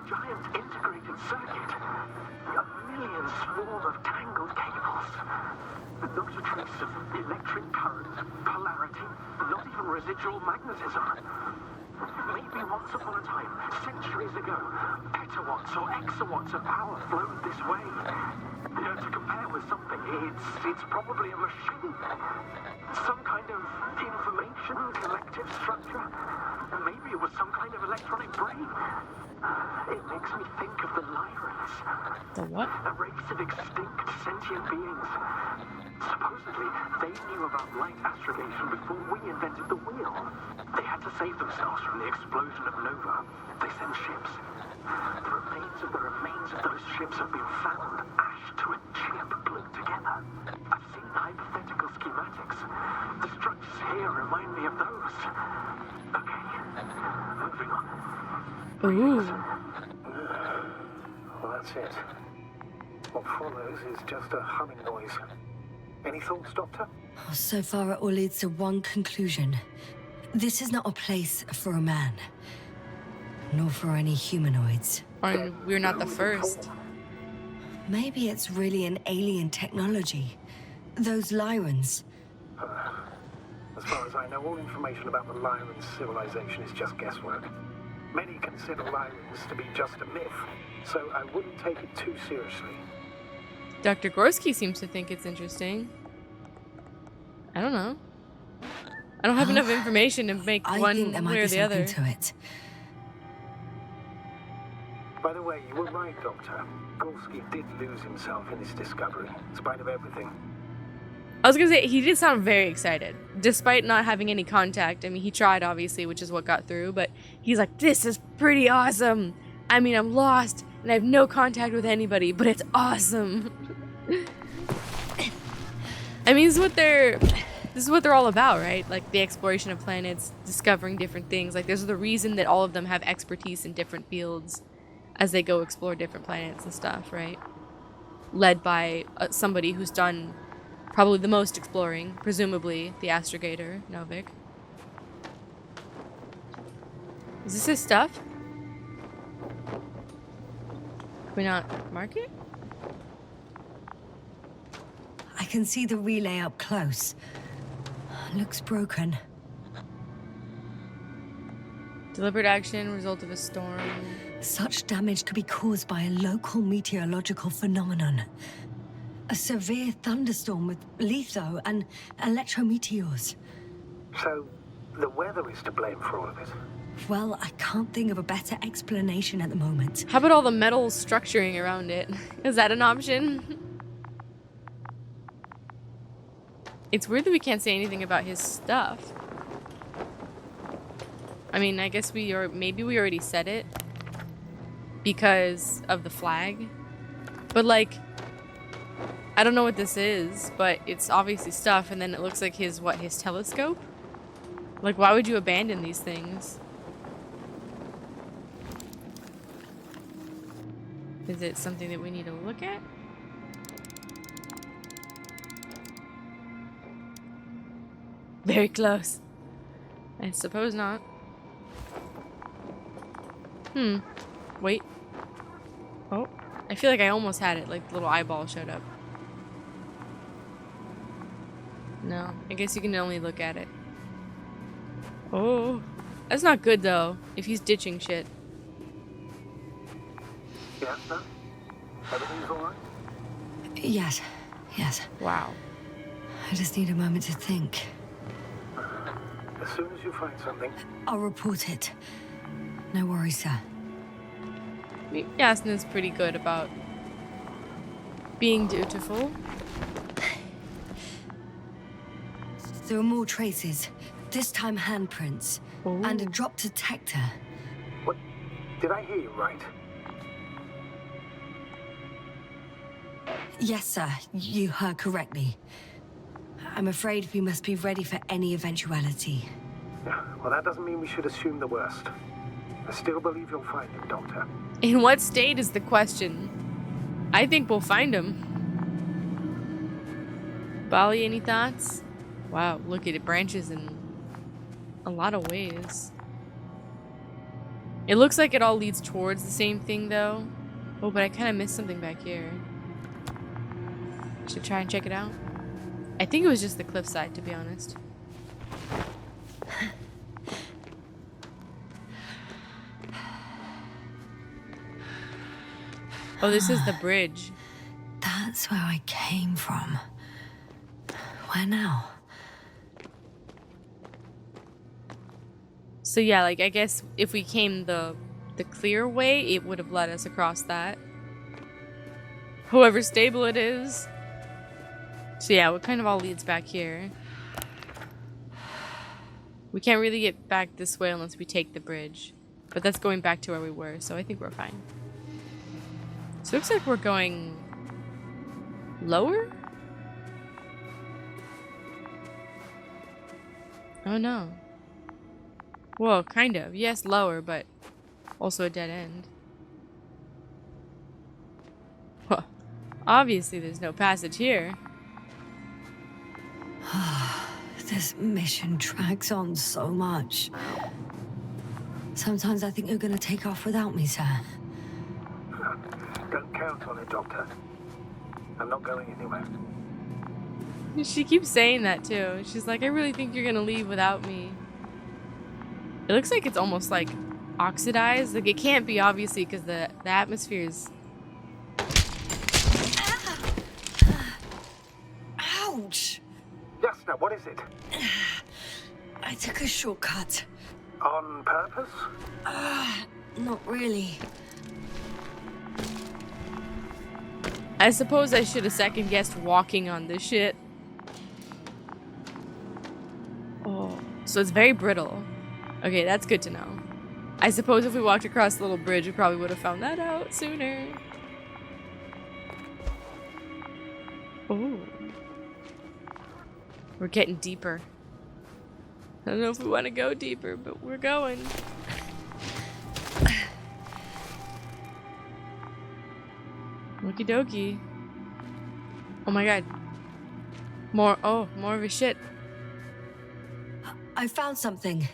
giant integrated circuit. A million swarm of tangled cables. Not a trace of electric current, polarity, not even residual magnetism. Maybe once upon a time, centuries ago, petawatts or exawatts of power flowed this way. To compare with something, it's probably a machine. Some kind of information collective structure. Maybe it was some kind of electronic brain. It makes me think of the Lyrans. The what? A race of extinct sentient beings. Supposedly, they knew about light astrogation before we invented the wheel. They had to save themselves from the explosion of Nova. They sent ships. The remains of those ships have been found, ashed to a chip glued together. I've seen hypothetical schematics. The structures here remind me of those. Okay, moving on. Ooh. Well, that's it. What follows is just a humming noise. Any thoughts, Doctor? Oh, so far, it all leads to one conclusion. This is not a place for a man. Nor for any humanoids. And we're not the first. Maybe it's really an alien technology. Those Lyrans. As far as I know, all information about the Lyran civilization is just guesswork. Many consider Lyrans to be just a myth, so I wouldn't take it too seriously. Dr. Gorski seems to think it's interesting. I don't know. I don't have enough information to make I one think there might way be or the other. something to it. By the way, you were right, Doctor. Gorski did lose himself in his discovery, in spite of everything. I was gonna say, he did sound very excited, despite not having any contact. I mean, he tried, obviously, which is what got through, but he's like, this is pretty awesome. I mean, I'm lost, and I have no contact with anybody, but it's awesome. I mean, this is what they're all about, right? Like, the exploration of planets, discovering different things. Like, there's the reason that all of them have expertise in different fields as they go explore different planets and stuff, right? Led by somebody who's done probably the most exploring, presumably the astrogator, Novik. Is this his stuff? Can we not mark it? I can see the relay up close. Looks broken. Deliberate action, result of a storm. Such damage could be caused by a local meteorological phenomenon. A severe thunderstorm with litho and electrometeors. So, the weather is to blame for all of it. Well, I can't think of a better explanation at the moment. How about all the metal structuring around it? Is that an option? It's weird that we can't say anything about his stuff. I mean, I guess maybe we already said it because of the flag. But like, I don't know what this is, but it's obviously stuff, and then it looks like his telescope? Like, why would you abandon these things? Is it something that we need to look at? Very close. I suppose not. Wait. Oh. I feel like I almost had it, like the little eyeball showed up. No. I guess you can only look at it. Oh. That's not good though, if he's ditching shit. Yasna? Everything's alright? Yes. Wow. I just need a moment to think. As soon as you find something, I'll report it. No worries, sir. I mean, Yasna's pretty good about being dutiful. There are more traces. This time handprints. Ooh. And a drop detector. what? Did I hear you right? Yes, sir. You heard correctly. I'm afraid we must be ready for any eventuality. Yeah, well, that doesn't mean we should assume the worst. I still believe you'll find him, Doctor. In what state is the question? I think we'll find him. Bali, any thoughts? Wow, look at it, branches in a lot of ways. It looks like it all leads towards the same thing, though. Oh, but I kind of missed something back here. Should try and check it out. I think it was just the cliffside, to be honest. Oh, this is the bridge. That's where I came from. Where now? So yeah, like I guess if we came the clear way, it would have led us across that. However stable it is. So yeah, it kind of all leads back here. We can't really get back this way unless we take the bridge. But that's going back to where we were, so I think we're fine. So it looks like we're going lower? Oh no. Well, kind of. Yes, lower, but also a dead end. Well, obviously there's no passage here. This mission drags on so much. Sometimes I think you're gonna take off without me, sir. Don't count on it, Doctor. I'm not going anywhere. She keeps saying that too. She's like, I really think you're gonna leave without me. It looks like it's almost like oxidized. Like it can't be, obviously, because the atmosphere is... Ouch! Yasna, what is it? I took a shortcut. On purpose? Not really. I suppose I should have second-guessed walking on this shit. Oh, so it's very brittle. Okay, that's good to know. I suppose if we walked across the little bridge, we probably would have found that out sooner. Oh. We're getting deeper. I don't know if we want to go deeper, but we're going. Okie dokie. Oh my god. More of his shit. I found something.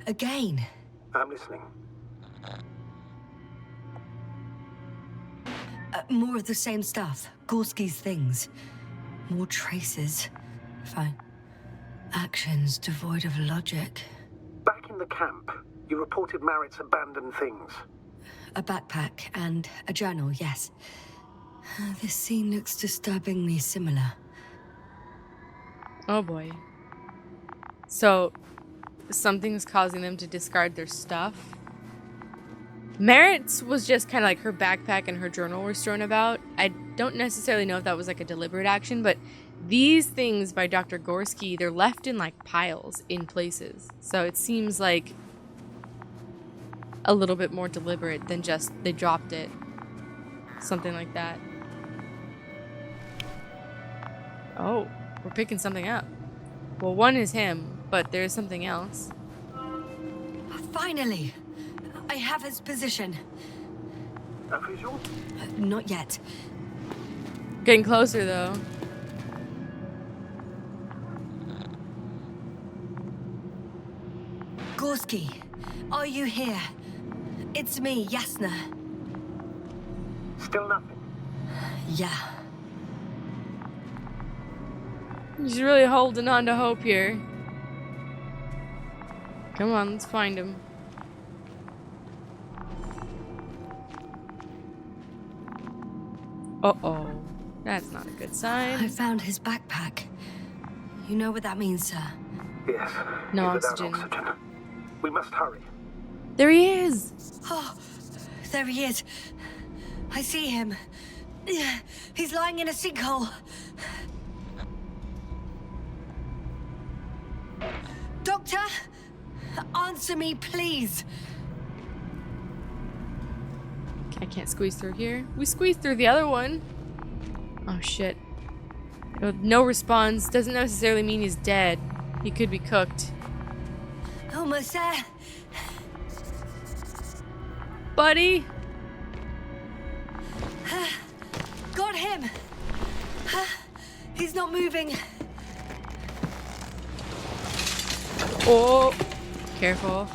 Again. I'm listening. More of the same stuff. Gorski's things. More traces. Fine. Actions devoid of logic. Back in the camp, you reported Merritt's abandoned things. A backpack and a journal, yes. This scene looks disturbingly similar. Oh boy. So, something's causing them to discard their stuff. Merritt's was just kind of like her backpack and her journal were strewn about. I don't necessarily know if that was like a deliberate action, but these things by Dr. Gorski, they're left in like piles in places. So it seems like a little bit more deliberate than just they dropped it. Something like that. Oh, we're picking something up. Well, one is him, but there's something else. Finally! I have his position. A visual? Not yet. Getting closer, though. Gorski, are you here? It's me, Yasna. Still nothing. Yeah. He's really holding on to hope here. Come on, let's find him. Uh-oh. That's not a good I sign. found his backpack. You know what that means, sir? Yes. No he's oxygen. without oxygen. We must hurry. There he is! Oh, there he is. I see him. He's lying in a sinkhole. Doctor, answer me, please. I can't squeeze through here. We squeezed through the other one. Oh shit. No response doesn't necessarily mean he's dead. He could be cooked. Almost there. Buddy! Got him. He's not moving. Oh! Careful.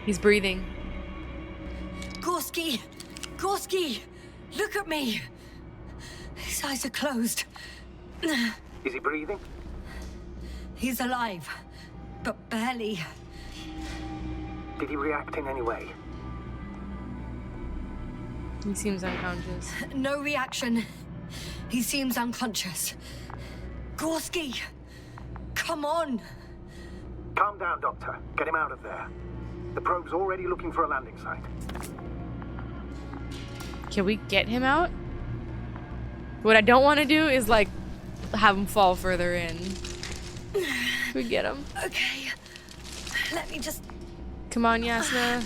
He's breathing. Gorski! Gorski! Look at me! His eyes are closed. Is he breathing? He's alive, but barely. Did he react in any way? He seems unconscious. No reaction. He seems unconscious. Gorski! Come on! Calm down, Doctor. Get him out of there. The probe's already looking for a landing site. Can we get him out? What I don't want to do is, like, have him fall further in. Can we get him? Okay. Let me just... Come on, Yasna.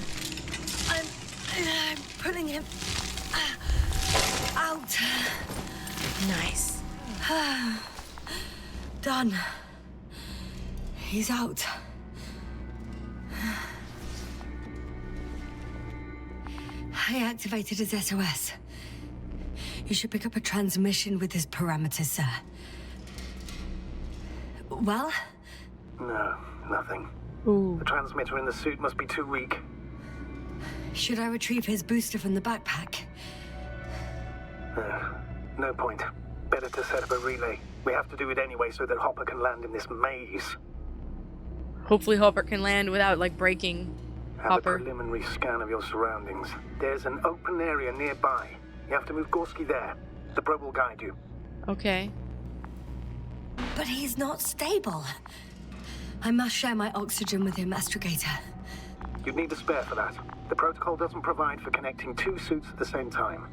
I'm pulling him out. Nice. Done. He's out. I activated his SOS. You should pick up a transmission with his parameters, sir. Well? No, nothing. Ooh. The transmitter in the suit must be too weak. Should I retrieve his booster from the backpack? No point. Better to set up a relay. We have to do it anyway so that Hopper can land in this maze. Hopefully Hopper can land without, like, breaking Have Hopper. a preliminary scan of your surroundings. There's an open area nearby. You have to move Gorski there. The probe will guide you. Okay. But he's not stable. I must share my oxygen with him, Astrogator. You'd need a spare for that. The protocol doesn't provide for connecting two suits at the same time.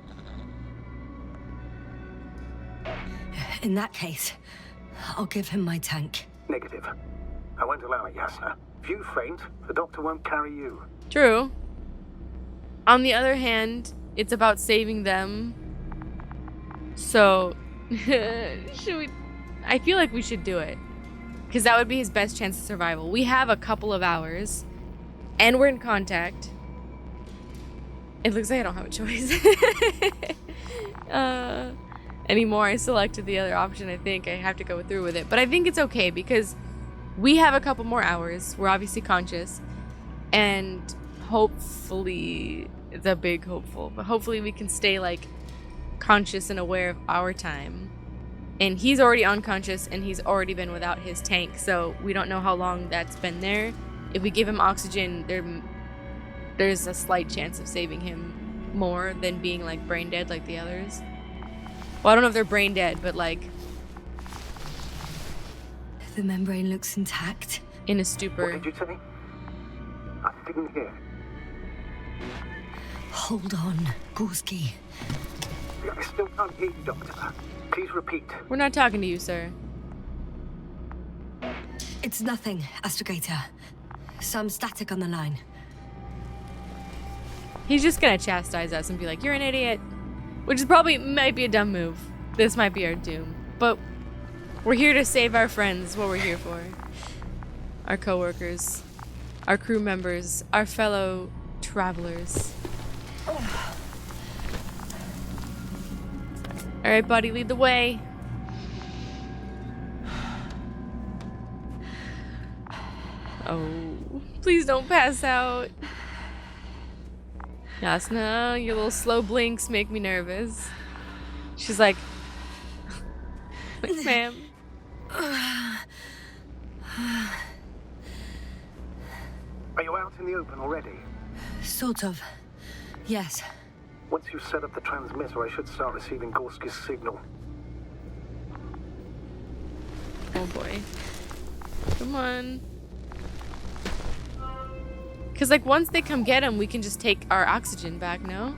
In that case, I'll give him my tank. Negative. I won't allow it, Yasna. If you faint, the doctor won't carry you. True. On the other hand, it's about saving them. So, should we... I feel like we should do it. Because that would be his best chance of survival. We have a couple of hours. And we're in contact. It looks like I don't have a choice. Anymore. I selected the other option. I think I have to go through with it. But I think it's okay because we have a couple more hours. We're obviously conscious. And hopefully, it's a big hopeful, but hopefully we can stay, like, conscious and aware of our time. And he's already unconscious and he's already been without his tank, so we don't know how long that's been there. If we give him oxygen, there's a slight chance of saving him more than being, like, brain dead like the others. Well, I don't know if they're brain dead, but, like, The membrane looks intact. in a What stupor. did you say? I didn't hear. Hold on, Gorski. I still can't hear you, Doctor. Please repeat. We're not talking to you, sir. It's nothing, Astrogator. Some static on the line. He's just gonna chastise us and be like, you're an idiot. Which is probably, might be a dumb move. This might be our doom. But we're here to save our friends, what we're here for. Our coworkers, our crew members, our fellow travelers. Alright, buddy, lead the way. Oh, please don't pass out. Yasna, your little slow blinks make me nervous. She's like, ma'am. Are you out in the open already? Sort of. Yes. Once you've set up the transmitter, I should start receiving Gorski's signal. Oh boy. Come on. Because, like, once they come get him, we can just take our oxygen back, no?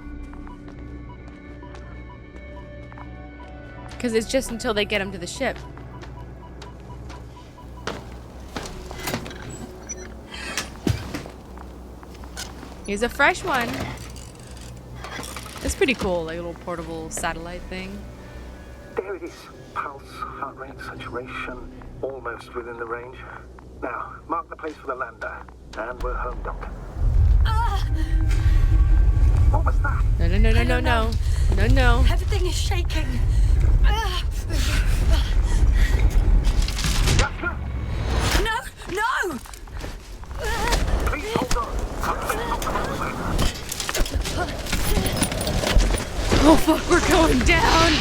Because it's just until they get him to the ship. Here's a fresh one. It's pretty cool, like a little portable satellite thing. There it is. Pulse, heart rate, saturation, almost within the range. Now, mark the place for the lander. And we're home, Doctor. What was that? No, no, no, no, no, no. No, no. Everything is shaking. Yasna! No! No! Please hold on. Oh fuck, we're going down!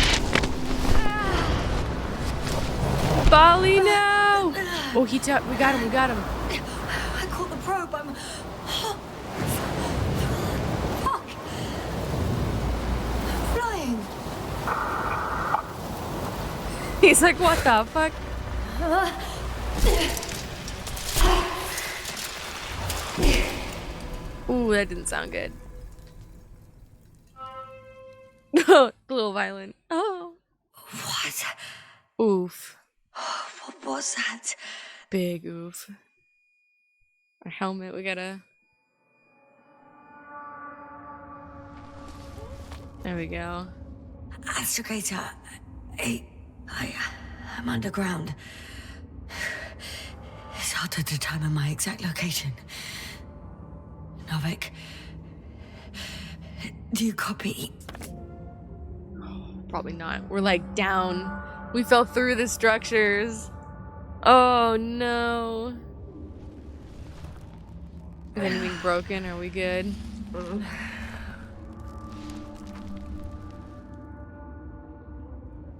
Bali now! Oh, we got him. I caught the probe. I'm... Fuck! I'm flying. He's like, what the fuck? Ooh, that didn't sound good. A little violent. Oh. What? Oof. What was that? Big oof. Our helmet, we gotta... There we go. Astrogator, I'm underground. It's hard to determine my exact location. Novik, do you copy? Probably not. We're like down. We fell through the structures. Oh no. Is anything broken? Are we good?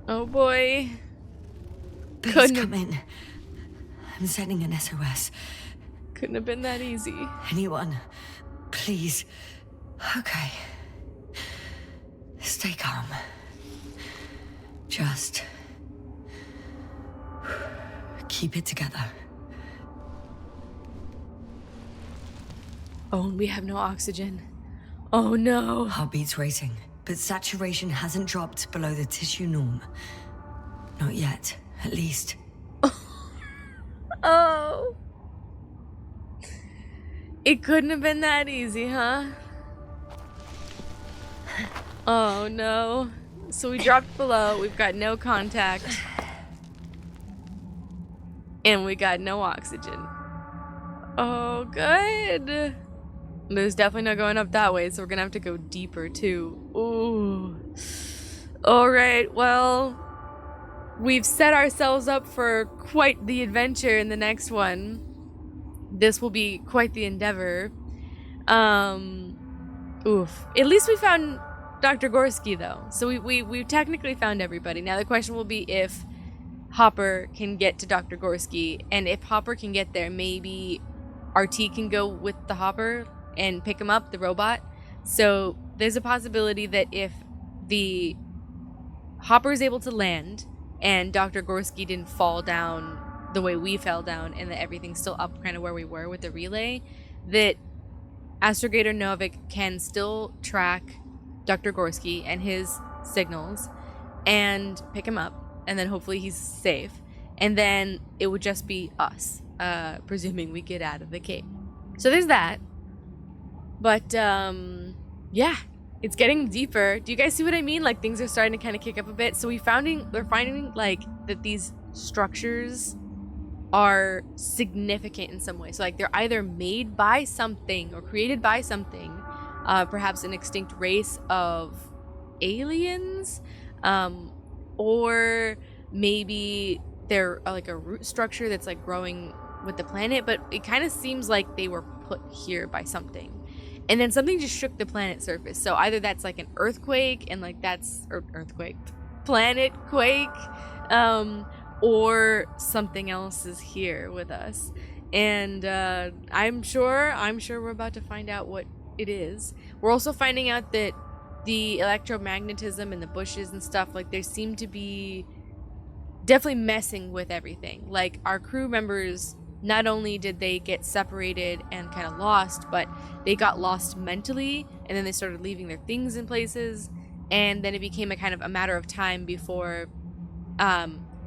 Oh boy. Please come in. I'm sending an SOS. Couldn't have been that easy. Anyone, please. Okay. Stay calm. Just keep it together. Oh, and we have no oxygen. Oh no. Heartbeat's racing, but saturation hasn't dropped below the tissue norm. Not yet, at least. Oh. It couldn't have been that easy, huh? Oh no. So we dropped below, we've got no contact. And we got no oxygen. Oh, good. There's definitely no going up that way, so we're gonna have to go deeper too. Ooh. Alright, well, we've set ourselves up for quite the adventure in the next one. This will be quite the endeavor. Oof. At least we found Dr. Gorski though. So we technically found everybody. Now the question will be if Hopper can get to Dr. Gorski, and if Hopper can get there, maybe RT can go with the Hopper and pick him up, the robot. So there's a possibility that if the Hopper is able to land and Dr. Gorski didn't fall down the way we fell down and that everything's still up kind of where we were with the relay, that Astrogator Novik can still track Dr. Gorski and his signals and pick him up, and then hopefully he's safe, and then it would just be us, presuming we get out of the cave. So there's that. But yeah, it's getting deeper. Do you guys see what I mean? Like, things are starting to kind of kick up a bit. So we're finding like that these structures are significant in some way. So like they're either made by something or created by something, perhaps an extinct race of aliens, or maybe they're like a root structure that's like growing with the planet, but it kind of seems like they were put here by something. And then something just shook the planet surface. So either that's like an earthquake, and like that's planet quake, or something else is here with us. And I'm sure we're about to find out what it is. We're also finding out that the electromagnetism and the bushes and stuff, like, they seem to be definitely messing with everything. Like, our crew members, not only did they get separated and kind of lost, but they got lost mentally, and then they started leaving their things in places, and then it became a kind of a matter of time before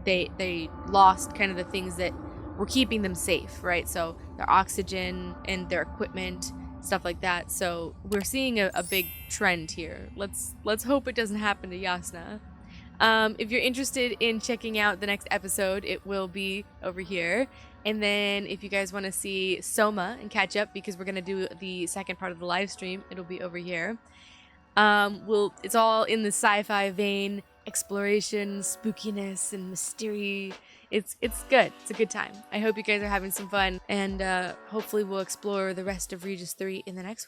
they lost kind of the things that were keeping them safe, right? So their oxygen and their equipment, stuff like that. So we're seeing a big trend here. Let's hope it doesn't happen to Yasna. If you're interested in checking out the next episode, it will be over here. And then if you guys want to see Soma and catch up, because we're going to do the second part of the live stream, it'll be over here. It's all in the sci-fi vein, exploration, spookiness, and mystery. It's good. It's a good time. I hope you guys are having some fun, and hopefully we'll explore the rest of Regis III in the next one.